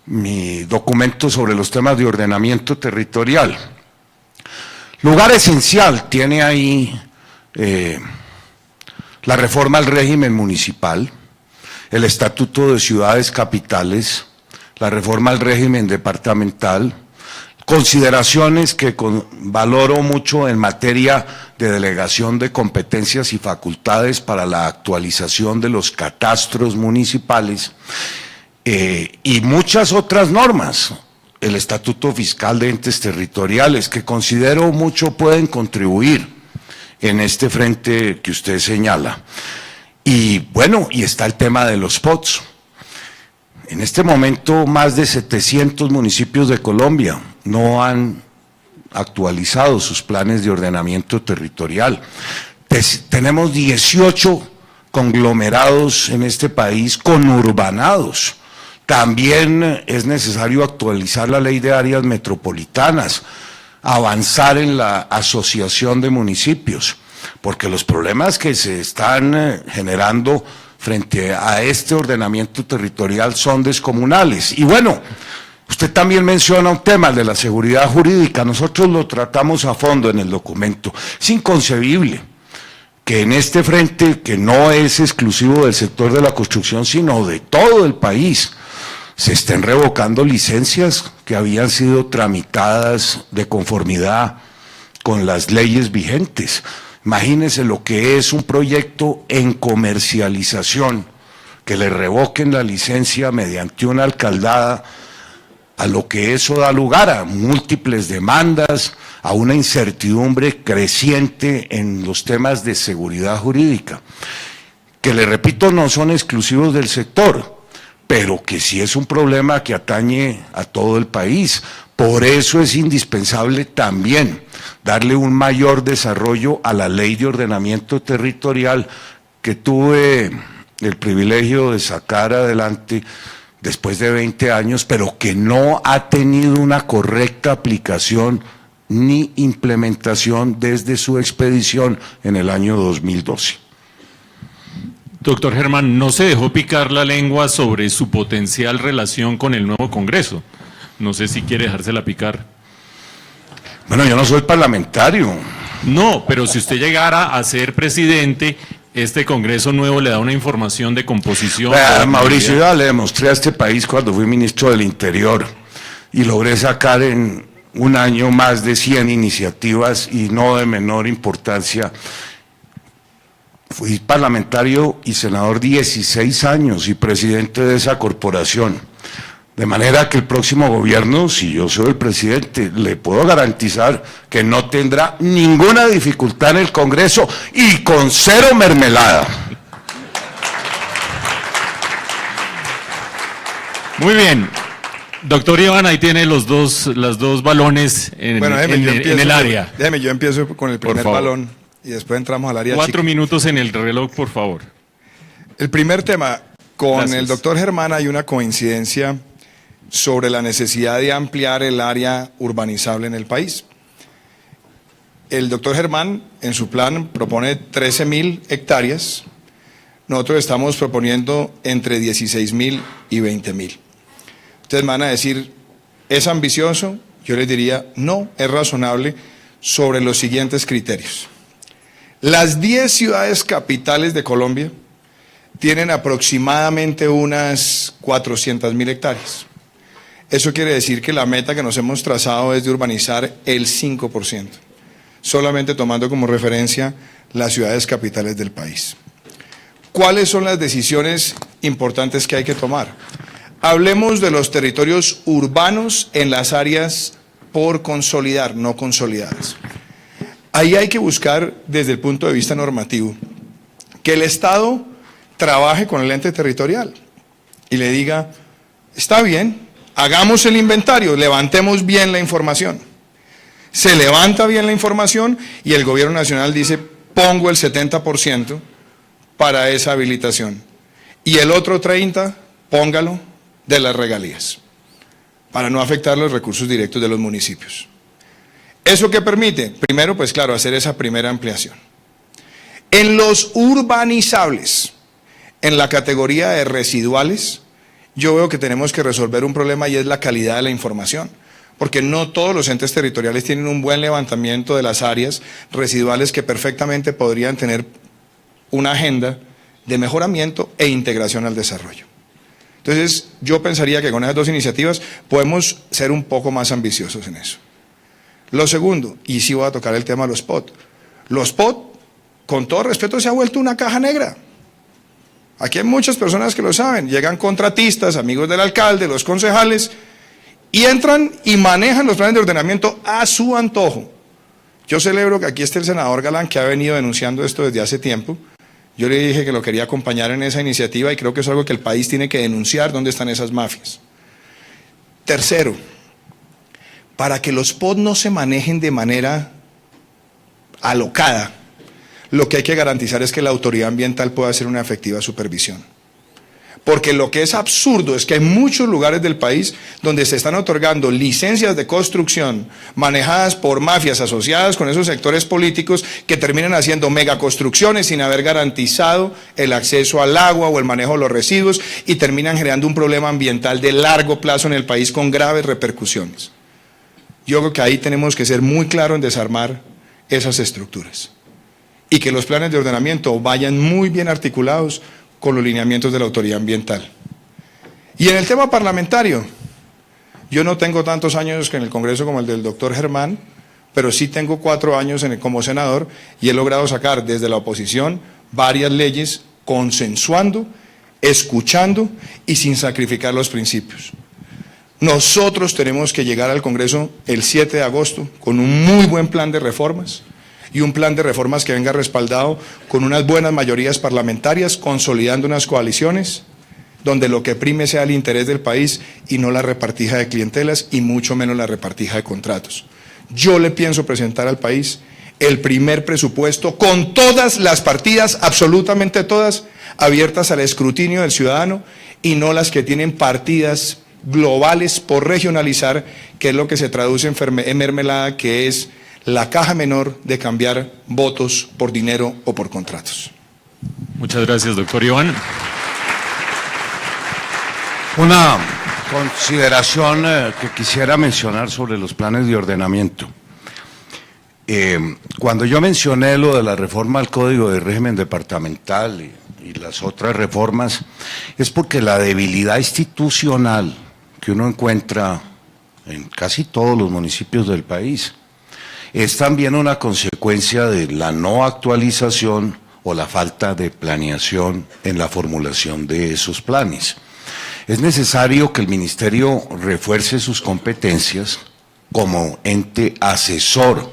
Speaker 5: mi documento sobre los temas de ordenamiento territorial. Lugar esencial tiene ahí la reforma al régimen municipal, el Estatuto de Ciudades Capitales, la reforma al régimen departamental, consideraciones que valoro mucho en materia de delegación de competencias y facultades para la actualización de los catastros municipales y muchas otras normas. El Estatuto Fiscal de Entes Territoriales, que considero mucho pueden contribuir en este frente que usted señala. Y bueno, y está el tema de los POTS. En este momento, más de 700 municipios de Colombia no han actualizado sus planes de ordenamiento territorial. Tenemos 18 conglomerados en este país conurbanados. También es necesario actualizar la ley de áreas metropolitanas, avanzar en la asociación de municipios, porque los problemas que se están generando frente a este ordenamiento territorial son descomunales. Y bueno, usted también menciona un tema, el de la seguridad jurídica. Nosotros lo tratamos a fondo en el documento. Es inconcebible que en este frente, que no es exclusivo del sector de la construcción, sino de todo el país, se estén revocando licencias que habían sido tramitadas de conformidad con las leyes vigentes. Imagínense lo que es un proyecto en comercialización, que le revoquen la licencia mediante una alcaldada, a lo que eso da lugar a múltiples demandas, a una incertidumbre creciente en los temas de seguridad jurídica, que le repito no son exclusivos del sector, pero que sí es un problema que atañe a todo el país. Por eso es indispensable también darle un mayor desarrollo a la ley de ordenamiento territorial que tuve el privilegio de sacar adelante después de 20 años, pero que no ha tenido una correcta aplicación ni implementación desde su expedición en el año 2012.
Speaker 2: Doctor Germán, no se dejó picar la lengua sobre su potencial relación con el nuevo Congreso. No sé si quiere dejársela picar.
Speaker 5: Bueno, yo no soy parlamentario.
Speaker 2: No, pero si usted llegara a ser presidente, este Congreso nuevo le da una información de composición.
Speaker 5: Mauricio, ya le demostré a este país cuando fui ministro del Interior y logré sacar en un año más de 100 iniciativas y no de menor importancia. Fui parlamentario y senador 16 años y presidente de esa corporación. De manera que el próximo gobierno, si yo soy el presidente, le puedo garantizar que no tendrá ninguna dificultad en el Congreso y con cero mermelada.
Speaker 2: Muy bien. Doctor Iván, ahí tiene los dos balones en el área.
Speaker 4: Déjeme, yo empiezo con el primer balón y después entramos al área
Speaker 2: 4 minutos en el reloj, por favor.
Speaker 4: El primer tema, Con
Speaker 2: Gracias.
Speaker 4: el doctor Germán hay una coincidencia sobre la necesidad de ampliar el área urbanizable en el país. El doctor Germán en su plan propone 13.000 hectáreas, nosotros estamos proponiendo entre 16.000 y 20.000. Ustedes me van a decir, ¿es ambicioso? Yo les diría, no, es razonable sobre los siguientes criterios. Las 10 ciudades capitales de Colombia tienen aproximadamente unas 400.000 hectáreas. Eso quiere decir que la meta que nos hemos trazado es de urbanizar el 5%, solamente tomando como referencia las ciudades capitales del país. ¿Cuáles son las decisiones importantes que hay que tomar? Hablemos de los territorios urbanos en las áreas por consolidar, no consolidadas. Ahí hay que buscar, desde el punto de vista normativo, que el Estado trabaje con el ente territorial y le diga, está bien, hagamos el inventario, levantemos bien la información. Se levanta bien la información y el gobierno nacional dice, pongo el 70% para esa habilitación. Y el otro 30%, póngalo de las regalías, para no afectar los recursos directos de los municipios. ¿Eso qué permite? Primero, pues claro, hacer esa primera ampliación. En los urbanizables, en la categoría de residuales, yo veo que tenemos que resolver un problema y es la calidad de la información, porque no todos los entes territoriales tienen un buen levantamiento de las áreas residuales que perfectamente podrían tener una agenda de mejoramiento e integración al desarrollo. Entonces, yo pensaría que con esas dos iniciativas podemos ser un poco más ambiciosos en eso. Lo segundo, y sí voy a tocar el tema de los POT. Los POT, con todo respeto, se ha vuelto una caja negra. Aquí hay muchas personas que lo saben. Llegan contratistas, amigos del alcalde, los concejales, y entran y manejan los planes de ordenamiento a su antojo. Yo celebro que aquí esté el senador Galán, que ha venido denunciando esto desde hace tiempo. Yo le dije que lo quería acompañar en esa iniciativa y creo que es algo que el país tiene que denunciar, dónde están esas mafias. Tercero, para que los POT no se manejen de manera alocada, lo que hay que garantizar es que la autoridad ambiental pueda hacer una efectiva supervisión. Porque lo que es absurdo es que hay muchos lugares del país donde se están otorgando licencias de construcción manejadas por mafias asociadas con esos sectores políticos que terminan haciendo megaconstrucciones sin haber garantizado el acceso al agua o el manejo de los residuos y terminan generando un problema ambiental de largo plazo en el país con graves repercusiones. Yo creo que ahí tenemos que ser muy claros en desarmar esas estructuras y que los planes de ordenamiento vayan muy bien articulados con los lineamientos de la autoridad ambiental. Y en el tema parlamentario, yo no tengo tantos años en el Congreso como el del doctor Germán, pero sí tengo 4 años como senador y he logrado sacar desde la oposición varias leyes consensuando, escuchando y sin sacrificar los principios. Nosotros tenemos que llegar al Congreso el 7 de agosto con un muy buen plan de reformas y un plan de reformas que venga respaldado con unas buenas mayorías parlamentarias, consolidando unas coaliciones donde lo que prime sea el interés del país y no la repartija de clientelas y mucho menos la repartija de contratos. Yo le pienso presentar al país el primer presupuesto con todas las partidas, absolutamente todas, abiertas al escrutinio del ciudadano y no las que tienen partidas globales por regionalizar, que es lo que se traduce en mermelada, que es la caja menor de cambiar votos por dinero o por contratos.
Speaker 2: Muchas gracias, doctor Iván.
Speaker 5: Una consideración que quisiera mencionar sobre los planes de ordenamiento. Cuando yo mencioné lo de la reforma al Código de Régimen Departamental y las otras reformas, es porque la debilidad institucional que uno encuentra en casi todos los municipios del país es también una consecuencia de la no actualización o la falta de planeación en la formulación de esos planes. Es necesario que el Ministerio refuerce sus competencias como ente asesor.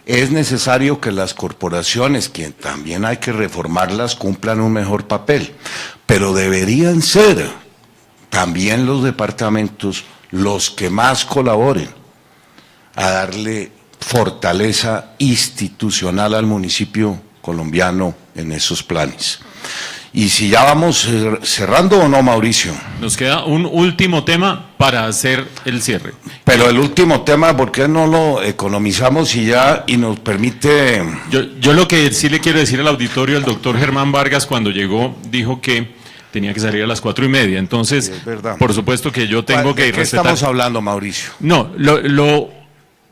Speaker 5: Es necesario que las corporaciones, que también hay que reformarlas, cumplan un mejor papel, pero deberían ser también los departamentos los que más colaboren a darle fortaleza institucional al municipio colombiano en esos planes. Y si ya vamos cerrando o no, Mauricio.
Speaker 2: Nos queda un último tema para hacer el cierre.
Speaker 5: Pero el último tema, ¿por qué no lo economizamos y nos permite?
Speaker 2: Yo lo que sí le quiero decir al auditorio, el doctor Germán Vargas cuando llegó dijo que tenía que salir a las 4:30. Entonces,
Speaker 5: Sí, es verdad.
Speaker 2: por supuesto que yo tengo que
Speaker 5: ¿De qué
Speaker 2: respetar.
Speaker 5: estamos hablando, Mauricio?
Speaker 2: No,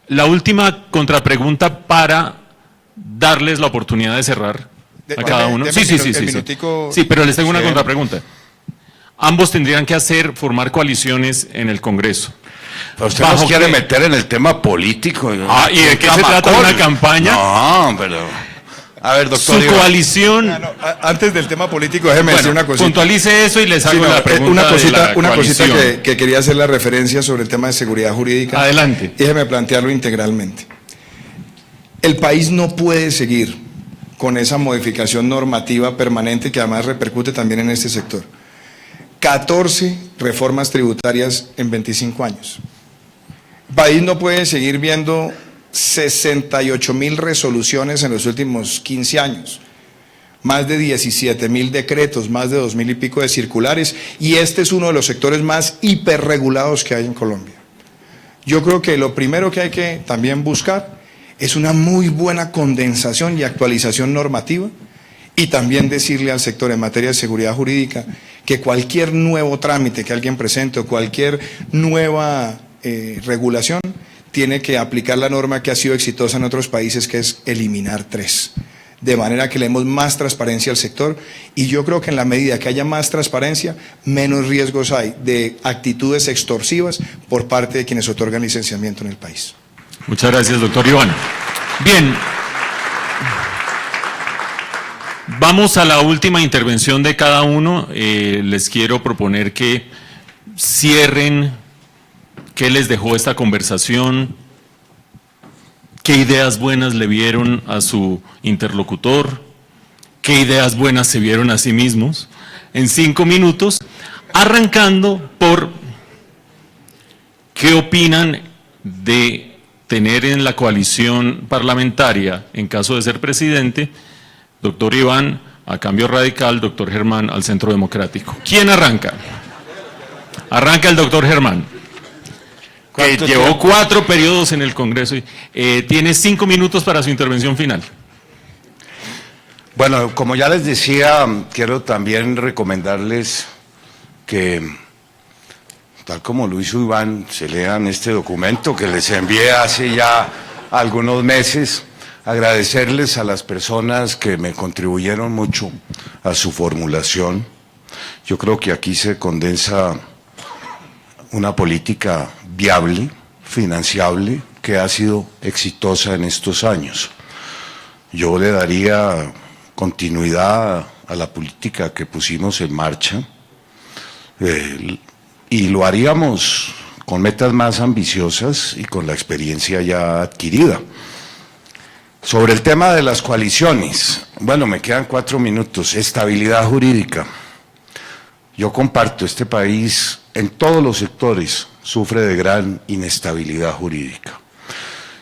Speaker 2: la última contrapregunta para darles la oportunidad de cerrar a cada uno.
Speaker 4: deme
Speaker 2: Sí,
Speaker 4: el
Speaker 2: sí,
Speaker 4: minu-
Speaker 2: sí,
Speaker 4: el
Speaker 2: sí.
Speaker 4: minutico.
Speaker 2: Sí, pero les tengo una
Speaker 4: Sí.
Speaker 2: contrapregunta. Ambos tendrían que formar coaliciones en el Congreso.
Speaker 5: Pero usted
Speaker 2: ¿Bajo
Speaker 5: nos quiere
Speaker 2: qué?
Speaker 5: meter en el tema político.
Speaker 2: ¿y de qué se trata una campaña?
Speaker 5: No, pero... A ver, doctor
Speaker 2: Su
Speaker 5: Iván.
Speaker 2: coalición.
Speaker 4: Antes del tema político, déjeme decir
Speaker 2: Bueno,
Speaker 4: una cosita.
Speaker 2: puntualice eso y les hago
Speaker 4: Sí, no,
Speaker 2: la pregunta.
Speaker 4: una cosita,
Speaker 2: de la
Speaker 4: una cosita
Speaker 2: coalición.
Speaker 4: que quería hacer la referencia sobre el tema de seguridad jurídica.
Speaker 2: Adelante.
Speaker 4: Déjeme plantearlo integralmente. El país no puede seguir con esa modificación normativa permanente que además repercute también en este sector. 14 reformas tributarias en 25 años. El país no puede seguir viendo 68.000 resoluciones en los últimos 15 años. Más de 17.000 decretos, más de 2.000 y pico de circulares, y este es uno de los sectores más hiperregulados que hay en Colombia. Yo creo que lo primero que hay que también buscar es una muy buena condensación y actualización normativa, y también decirle al sector en materia de seguridad jurídica que cualquier nuevo trámite que alguien presente o cualquier nueva regulación tiene que aplicar la norma que ha sido exitosa en otros países, que es eliminar 3. De manera que le demos más transparencia al sector, y yo creo que en la medida que haya más transparencia, menos riesgos hay de actitudes extorsivas por parte de quienes otorgan licenciamiento en el país.
Speaker 2: Muchas gracias, doctor Iván. Bien. Vamos a la última intervención de cada uno. Les quiero proponer que cierren qué les dejó esta conversación, qué ideas buenas le vieron a su interlocutor, qué ideas buenas se vieron a sí mismos, en 5 minutos, arrancando por qué opinan de tener en la coalición parlamentaria, en caso de ser presidente, doctor Iván a Cambio Radical, doctor Germán al Centro Democrático. ¿Quién arranca? Arranca el doctor Germán, que llevó 4 periodos en el Congreso. Tiene 5 minutos para su intervención final.
Speaker 5: Bueno, como ya les decía, quiero también recomendarles que, tal como lo hizo Iván, se lean este documento que les envié hace ya algunos meses. Agradecerles a las personas que me contribuyeron mucho a su formulación. Yo creo que aquí se condensa una política viable, financiable, que ha sido exitosa en estos años. Yo le daría continuidad a la política que pusimos en marcha, y lo haríamos con metas más ambiciosas y con la experiencia ya adquirida. Sobre el tema de las coaliciones, bueno, me quedan 4 minutos. Estabilidad jurídica. Yo comparto, este país en todos los sectores sufre de gran inestabilidad jurídica.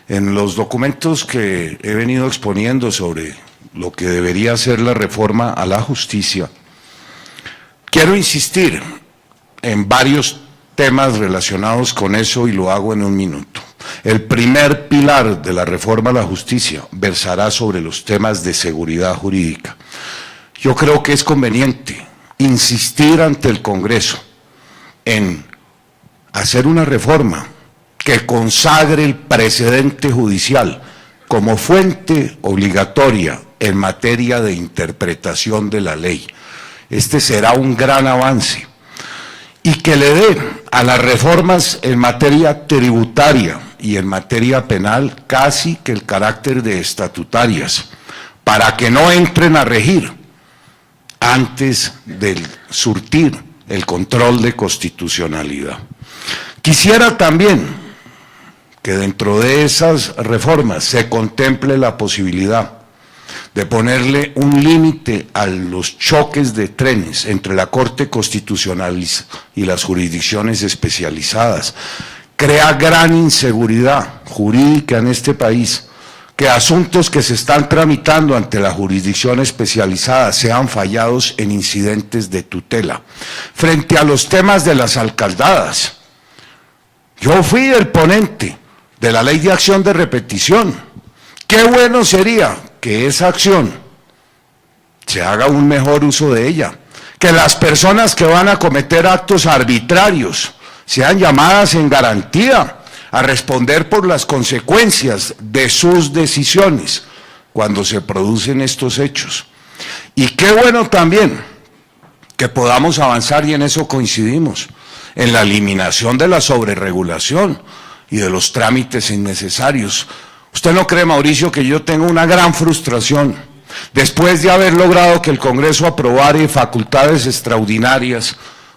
Speaker 5: En los documentos que he venido exponiendo sobre lo que debería ser la reforma a la justicia, quiero insistir en varios temas relacionados con eso y lo hago en un minuto. El primer pilar de la reforma a la justicia versará sobre los temas de seguridad jurídica. Yo creo que es conveniente insistir ante el Congreso en hacer una reforma que consagre el precedente judicial como fuente obligatoria en materia de interpretación de la ley. Este será un gran avance, y que le dé a las reformas en materia tributaria y en materia penal casi que el carácter de estatutarias, para que no entren a regir antes de surtir el control de constitucionalidad. Quisiera también que dentro de esas reformas se contemple la posibilidad de ponerle un límite a los choques de trenes entre la Corte Constitucional y las jurisdicciones especializadas. Crea gran inseguridad jurídica en este país que asuntos que se están tramitando ante la jurisdicción especializada sean fallados en incidentes de tutela. Frente a los temas de las alcaldadas, yo fui el ponente de la ley de acción de repetición. Qué bueno sería que esa acción se haga un mejor uso de ella, que las personas que van a cometer actos arbitrarios sean llamadas en garantía a responder por las consecuencias de sus decisiones cuando se producen estos hechos. Y qué bueno también que podamos avanzar, y en eso coincidimos, en la eliminación de la sobreregulación y de los trámites innecesarios. ¿Usted no cree, Mauricio, que yo tengo una gran frustración después de haber logrado que el Congreso aprobara facultades extraordinarias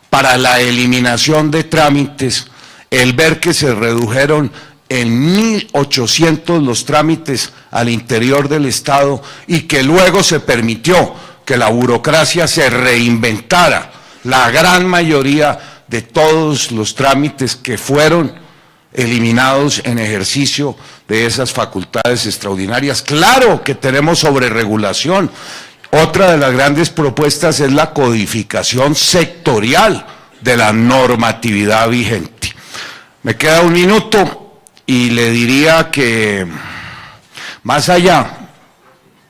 Speaker 5: para la eliminación de trámites, el ver que se redujeron en 1.800 los trámites al interior del Estado y que luego se permitió que la burocracia se reinventara la gran mayoría de todos los trámites que fueron eliminados en ejercicio de esas facultades extraordinarias? Claro que tenemos sobreregulación. Otra de las grandes propuestas es la codificación sectorial de la normatividad vigente. Me queda un minuto y le diría que más allá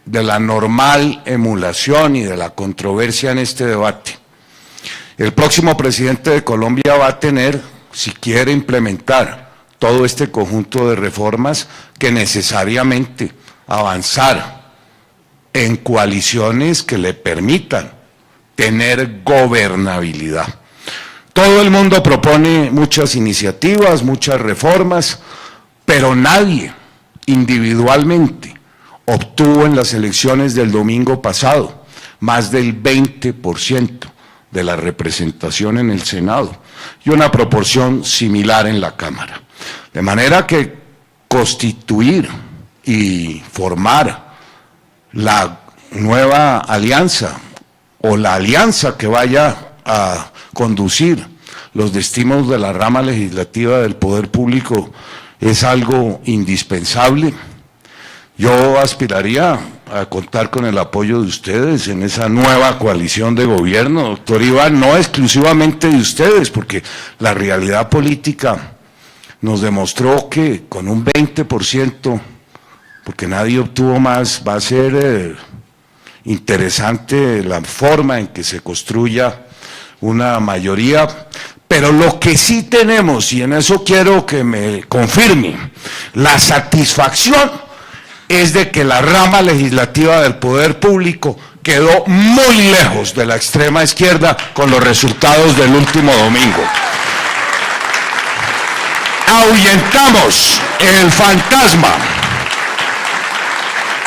Speaker 5: de la normal emulación y de la controversia en este debate, el próximo presidente de Colombia va a tener, si quiere implementar todo este conjunto de reformas, que necesariamente avanzar en coaliciones que le permitan tener gobernabilidad. Todo el mundo propone muchas iniciativas, muchas reformas, pero nadie individualmente obtuvo en las elecciones del domingo pasado más del 20% de la representación en el Senado y una proporción similar en la Cámara. De manera que constituir y formar la nueva alianza o la alianza que vaya a conducir los destinos de la rama legislativa del poder público es algo indispensable. Yo aspiraría a contar con el apoyo de ustedes en esa nueva coalición de gobierno, doctor Iván, no exclusivamente de ustedes, porque la realidad política nos demostró que con un 20%, porque nadie obtuvo más, va a ser interesante la forma en que se construya una mayoría, pero lo que sí tenemos, y en eso quiero que me confirme, la satisfacción es de que la rama legislativa del poder público quedó muy lejos de la extrema izquierda con los resultados del último domingo. Ahuyentamos el fantasma.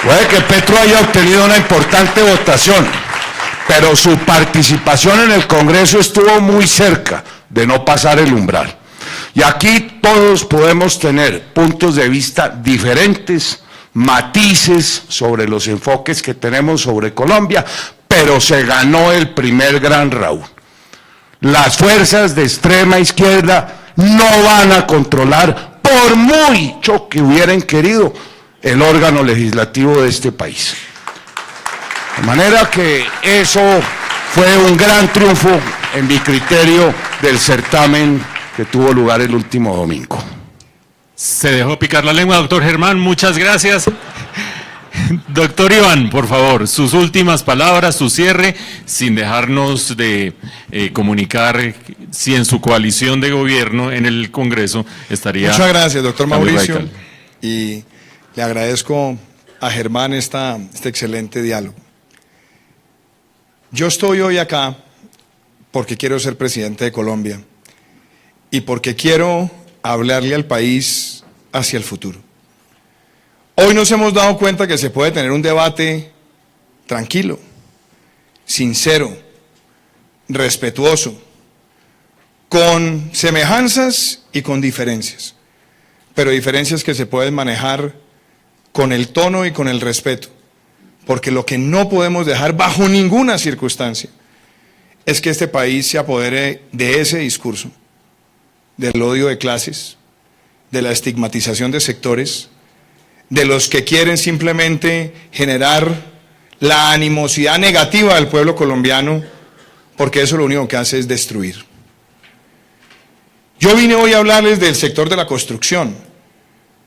Speaker 5: Puede que Petro haya obtenido una importante votación, pero su participación en el Congreso estuvo muy cerca de no pasar el umbral. Y aquí todos podemos tener puntos de vista diferentes, matices sobre los enfoques que tenemos sobre Colombia, pero se ganó el primer gran round. Las fuerzas de extrema izquierda no van a controlar, por mucho que hubieran querido, el órgano legislativo de este país. De manera que eso fue un gran triunfo, en mi criterio, del certamen que tuvo lugar el último domingo.
Speaker 2: Se dejó picar la lengua, doctor Germán, muchas gracias. Doctor Iván, por favor, sus últimas palabras, su cierre, sin dejarnos de comunicar si en su coalición de gobierno en el Congreso estaría...
Speaker 4: Muchas gracias, doctor Mauricio,
Speaker 2: radical.
Speaker 4: y le agradezco a Germán este excelente diálogo. Yo estoy hoy acá porque quiero ser presidente de Colombia y porque quiero hablarle al país hacia el futuro. Hoy nos hemos dado cuenta que se puede tener un debate tranquilo, sincero, respetuoso, con semejanzas y con diferencias, pero diferencias que se pueden manejar con el tono y con el respeto, porque lo que no podemos dejar bajo ninguna circunstancia es que este país se apodere de ese discurso, del odio de clases, de la estigmatización de sectores, de los que quieren simplemente generar la animosidad negativa del pueblo colombiano, porque eso lo único que hace es destruir. Yo vine hoy a hablarles del sector de la construcción,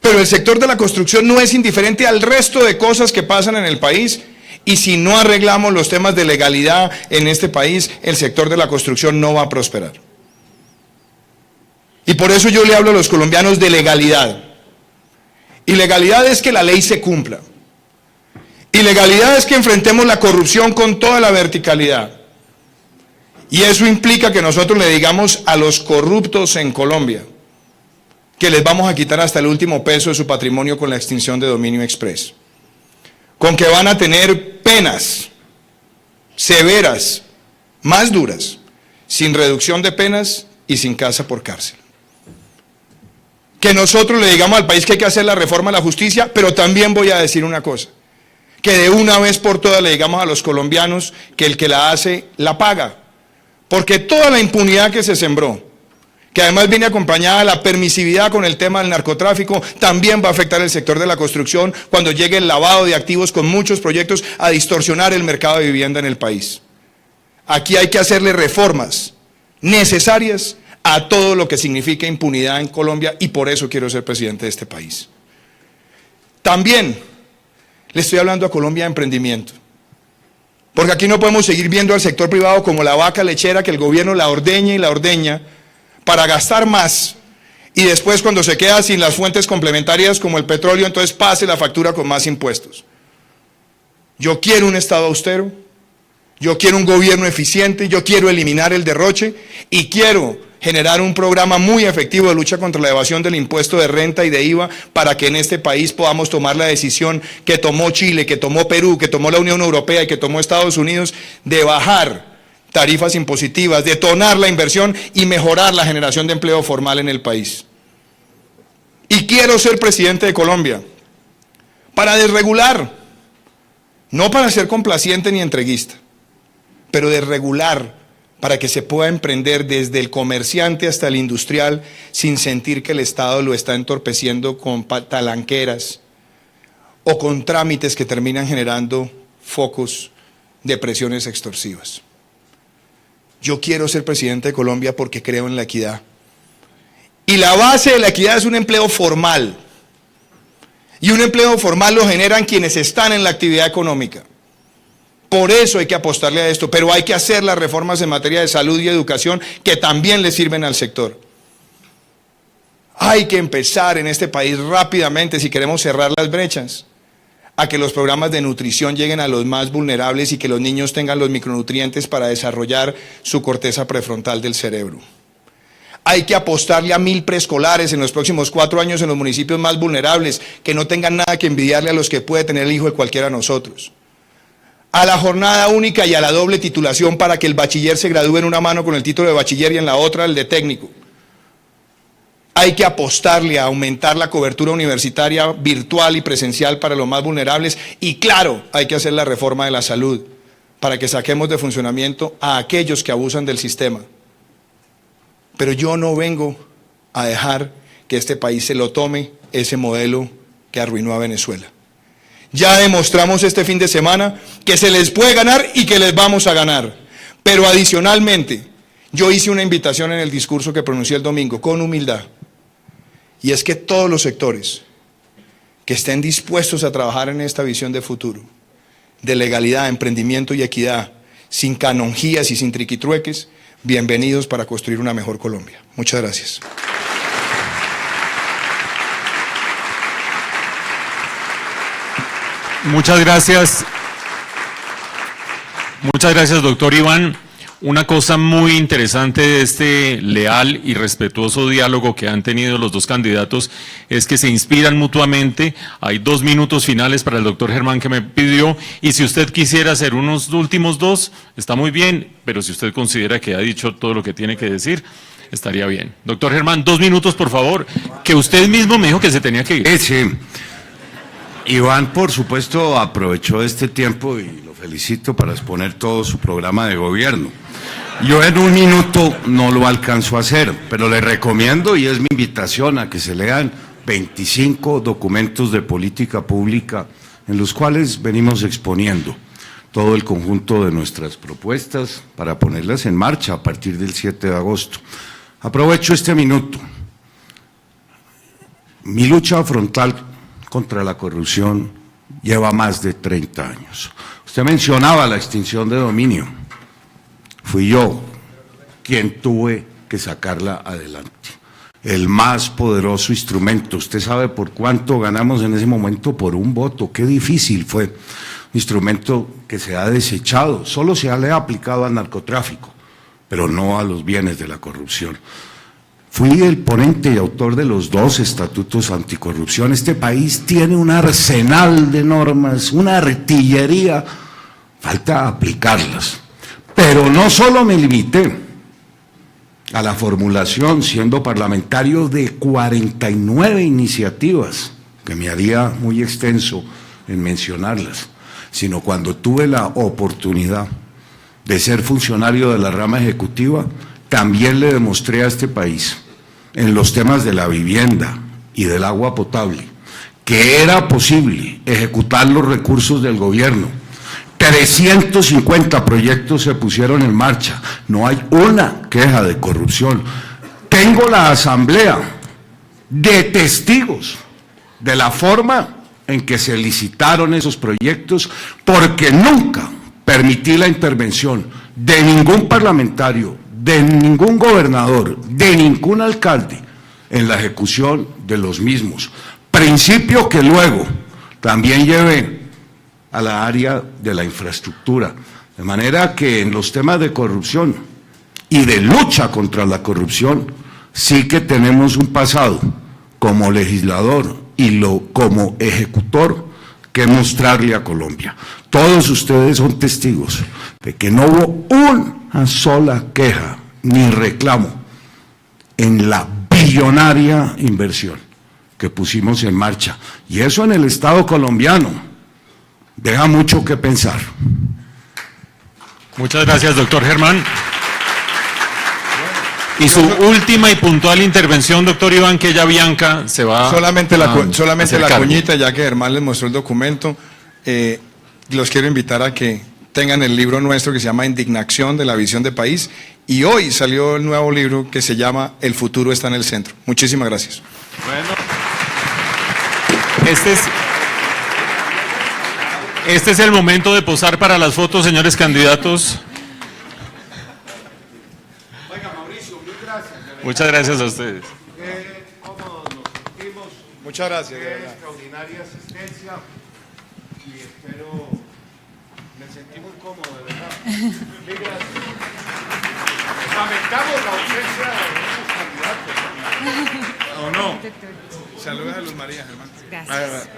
Speaker 4: pero el sector de la construcción no es indiferente al resto de cosas que pasan en el país, y si no arreglamos los temas de legalidad en este país, el sector de la construcción no va a prosperar. Y por eso yo le hablo a los colombianos de legalidad. Y legalidad es que la ley se cumpla. Y legalidad es que enfrentemos la corrupción con toda la verticalidad. Y eso implica que nosotros le digamos a los corruptos en Colombia que les vamos a quitar hasta el último peso de su patrimonio con la extinción de dominio express. Con que van a tener penas severas, más duras, sin reducción de penas y sin casa por cárcel. Que nosotros le digamos al país que hay que hacer la reforma de la justicia, pero también voy a decir una cosa, que de una vez por todas le digamos a los colombianos que el que la hace, la paga. Porque toda la impunidad que se sembró, que además viene acompañada de la permisividad con el tema del narcotráfico, también va a afectar el sector de la construcción cuando llegue el lavado de activos con muchos proyectos a distorsionar el mercado de vivienda en el país. Aquí hay que hacerle reformas necesarias a todo lo que significa impunidad en Colombia, y por eso quiero ser presidente de este país. También le estoy hablando a Colombia de emprendimiento, porque aquí no podemos seguir viendo al sector privado como la vaca lechera que el gobierno la ordeña y la ordeña para gastar más, y después cuando se queda sin las fuentes complementarias como el petróleo, entonces pase la factura con más impuestos. Yo quiero un Estado austero, yo quiero un gobierno eficiente, yo quiero eliminar el derroche y quiero generar un programa muy efectivo de lucha contra la evasión del impuesto de renta y de IVA para que en este país podamos tomar la decisión que tomó Chile, que tomó Perú, que tomó la Unión Europea y que tomó Estados Unidos de bajar tarifas impositivas, detonar la inversión y mejorar la generación de empleo formal en el país. Y quiero ser presidente de Colombia para desregular, no para ser complaciente ni entreguista, pero desregular para que se pueda emprender desde el comerciante hasta el industrial sin sentir que el Estado lo está entorpeciendo con talanqueras o con trámites que terminan generando focos de presiones extorsivas. Yo quiero ser presidente de Colombia porque creo en la equidad. Y la base de la equidad es un empleo formal. Y un empleo formal lo generan quienes están en la actividad económica. Por eso hay que apostarle a esto, pero hay que hacer las reformas en materia de salud y educación que también le sirven al sector. Hay que empezar en este país rápidamente, si queremos cerrar las brechas, a que los programas de nutrición lleguen a los más vulnerables y que los niños tengan los micronutrientes para desarrollar su corteza prefrontal del cerebro. Hay que apostarle a 1000 preescolares en los próximos 4 años en los municipios más vulnerables, que no tengan nada que envidiarle a los que puede tener el hijo de cualquiera de nosotros. A la jornada única y a la doble titulación para que el bachiller se gradúe en una mano con el título de bachiller y en la otra el de técnico. Hay que apostarle a aumentar la cobertura universitaria virtual y presencial para los más vulnerables y claro, hay que hacer la reforma de la salud para que saquemos de funcionamiento a aquellos que abusan del sistema. Pero yo no vengo a dejar que este país se lo tome ese modelo que arruinó a Venezuela. Ya demostramos este fin de semana que se les puede ganar y que les vamos a ganar. Pero adicionalmente, yo hice una invitación en el discurso que pronuncié el domingo, con humildad. Y es que todos los sectores que estén dispuestos a trabajar en esta visión de futuro, de legalidad, emprendimiento y equidad, sin canonjías y sin triquitrueques, bienvenidos para construir una mejor Colombia. Muchas gracias.
Speaker 2: Muchas gracias. Muchas gracias, doctor Iván. Una cosa muy interesante de este leal y respetuoso diálogo que han tenido los dos candidatos es que se inspiran mutuamente. Hay 2 minutos finales para el doctor Germán que me pidió, y si usted quisiera hacer unos últimos 2, está muy bien, pero si usted considera que ha dicho todo lo que tiene que decir, estaría bien. Doctor Germán, 2 minutos, por favor, que usted mismo me dijo que se tenía que ir.
Speaker 5: Sí. Iván, por supuesto, aprovechó este tiempo y lo felicito para exponer todo su programa de gobierno. Yo en 1 minuto no lo alcanzo a hacer, pero le recomiendo, y es mi invitación, a que se lean 25 documentos de política pública en los cuales venimos exponiendo todo el conjunto de nuestras propuestas para ponerlas en marcha a partir del 7 de agosto. Aprovecho este minuto. Mi lucha frontal contra la corrupción lleva más de 30 años. Usted mencionaba la extinción de dominio. Fui yo quien tuve que sacarla adelante. El más poderoso instrumento. Usted sabe por cuánto ganamos en ese momento, por un voto. Qué difícil fue. Un instrumento que se ha desechado, solo se le ha aplicado al narcotráfico, pero no a los bienes de la corrupción. Fui el ponente y autor de los 2 estatutos anticorrupción. Este país tiene un arsenal de normas, una artillería, falta aplicarlas. Pero no solo me limité a la formulación, siendo parlamentario, de 49 iniciativas, que me haría muy extenso en mencionarlas, sino cuando tuve la oportunidad de ser funcionario de la rama ejecutiva, también le demostré a este país, en los temas de la vivienda y del agua potable, que era posible ejecutar los recursos del gobierno. 350 proyectos se pusieron en marcha, no hay una queja de corrupción. Tengo la asamblea de testigos de la forma en que se licitaron esos proyectos, porque nunca permití la intervención de ningún parlamentario, de ningún gobernador, de ningún alcalde en la ejecución de los mismos. Principio que luego también llevé a la área de la infraestructura, de manera que en los temas de corrupción y de lucha contra la corrupción sí que tenemos un pasado como legislador y como ejecutor que mostrarle a Colombia. Todos ustedes son testigos de que no hubo una sola queja ni reclamo en la billonaria inversión que pusimos en marcha. Y eso en el Estado colombiano deja mucho que pensar.
Speaker 2: Muchas gracias, doctor Germán. Y su última y puntual intervención, doctor Iván, que ya Bianca se va
Speaker 4: Solamente la
Speaker 2: cargo.
Speaker 4: cuñita, ya que Germán les mostró el documento, los quiero invitar a que tengan el libro nuestro que se llama Indignación de la visión de país, y hoy salió el nuevo libro que se llama El futuro está en el centro. Muchísimas gracias.
Speaker 2: Bueno, este es el momento de posar para las fotos, señores candidatos. Muchas gracias a ustedes.
Speaker 5: Cómodos nos sentimos.
Speaker 4: Muchas gracias. De verdad.
Speaker 5: Extraordinaria asistencia y espero, me sentí muy cómodo, de verdad. Mil gracias. Lamentamos la ausencia de nuestros candidatos.
Speaker 4: ¿O no? Saludos a Luz María, Germán.
Speaker 1: Gracias.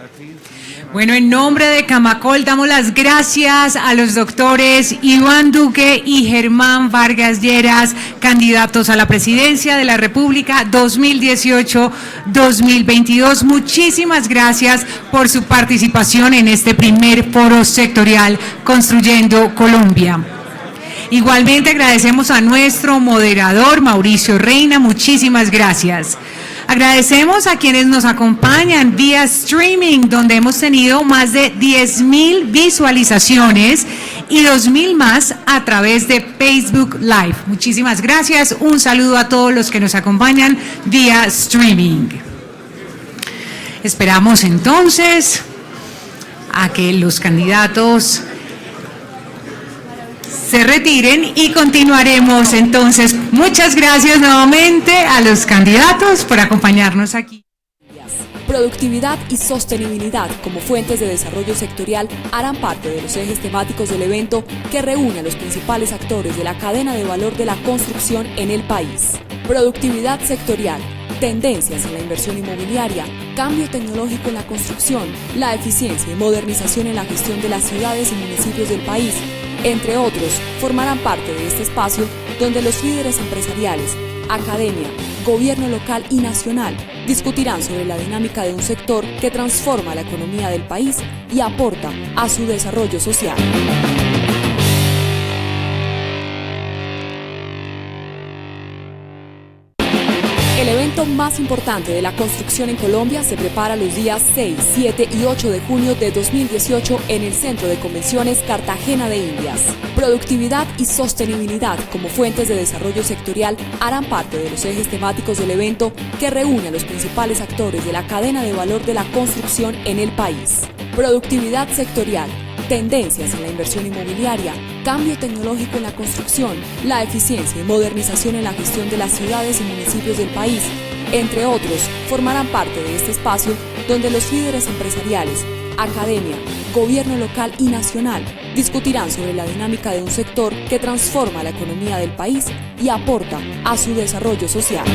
Speaker 1: Bueno, en nombre de Camacol damos las gracias a los doctores Iván Duque y Germán Vargas Lleras, candidatos a la presidencia de la República 2018-2022. Muchísimas gracias por su participación en este primer foro sectorial Construyendo Colombia. Igualmente agradecemos a nuestro moderador Mauricio Reina, muchísimas gracias. Agradecemos a quienes nos acompañan vía streaming, donde hemos tenido más de 10,000 visualizaciones y 2,000 más a través de Facebook Live. Muchísimas gracias. Un saludo a todos los que nos acompañan vía streaming. Esperamos entonces a que los candidatos se retiren y continuaremos entonces. Muchas gracias nuevamente a los candidatos por acompañarnos aquí.
Speaker 6: Productividad y sostenibilidad como fuentes de desarrollo sectorial harán parte de los ejes temáticos del evento que reúne a los principales actores de la cadena de valor de la construcción en el país. Productividad sectorial, tendencias en la inversión inmobiliaria, cambio tecnológico en la construcción, la eficiencia y modernización en la gestión de las ciudades y municipios del país, entre otros, formarán parte de este espacio donde los líderes empresariales, academia, gobierno local y nacional discutirán sobre la dinámica de un sector que transforma la economía del país y aporta a su desarrollo social. El evento más importante de la construcción en Colombia se prepara los días 6, 7 y 8 de junio de 2018 en el Centro de Convenciones Cartagena de Indias. Productividad y sostenibilidad como fuentes de desarrollo sectorial harán parte de los ejes temáticos del evento que reúne a los principales actores de la cadena de valor de la construcción en el país. Productividad sectorial, tendencias en la inversión inmobiliaria, cambio tecnológico en la construcción, la eficiencia y modernización en la gestión de las ciudades y municipios del país, entre otros, formarán parte de este espacio donde los líderes empresariales, academia, gobierno local y nacional discutirán sobre la dinámica de un sector que transforma la economía del país y aporta a su desarrollo social.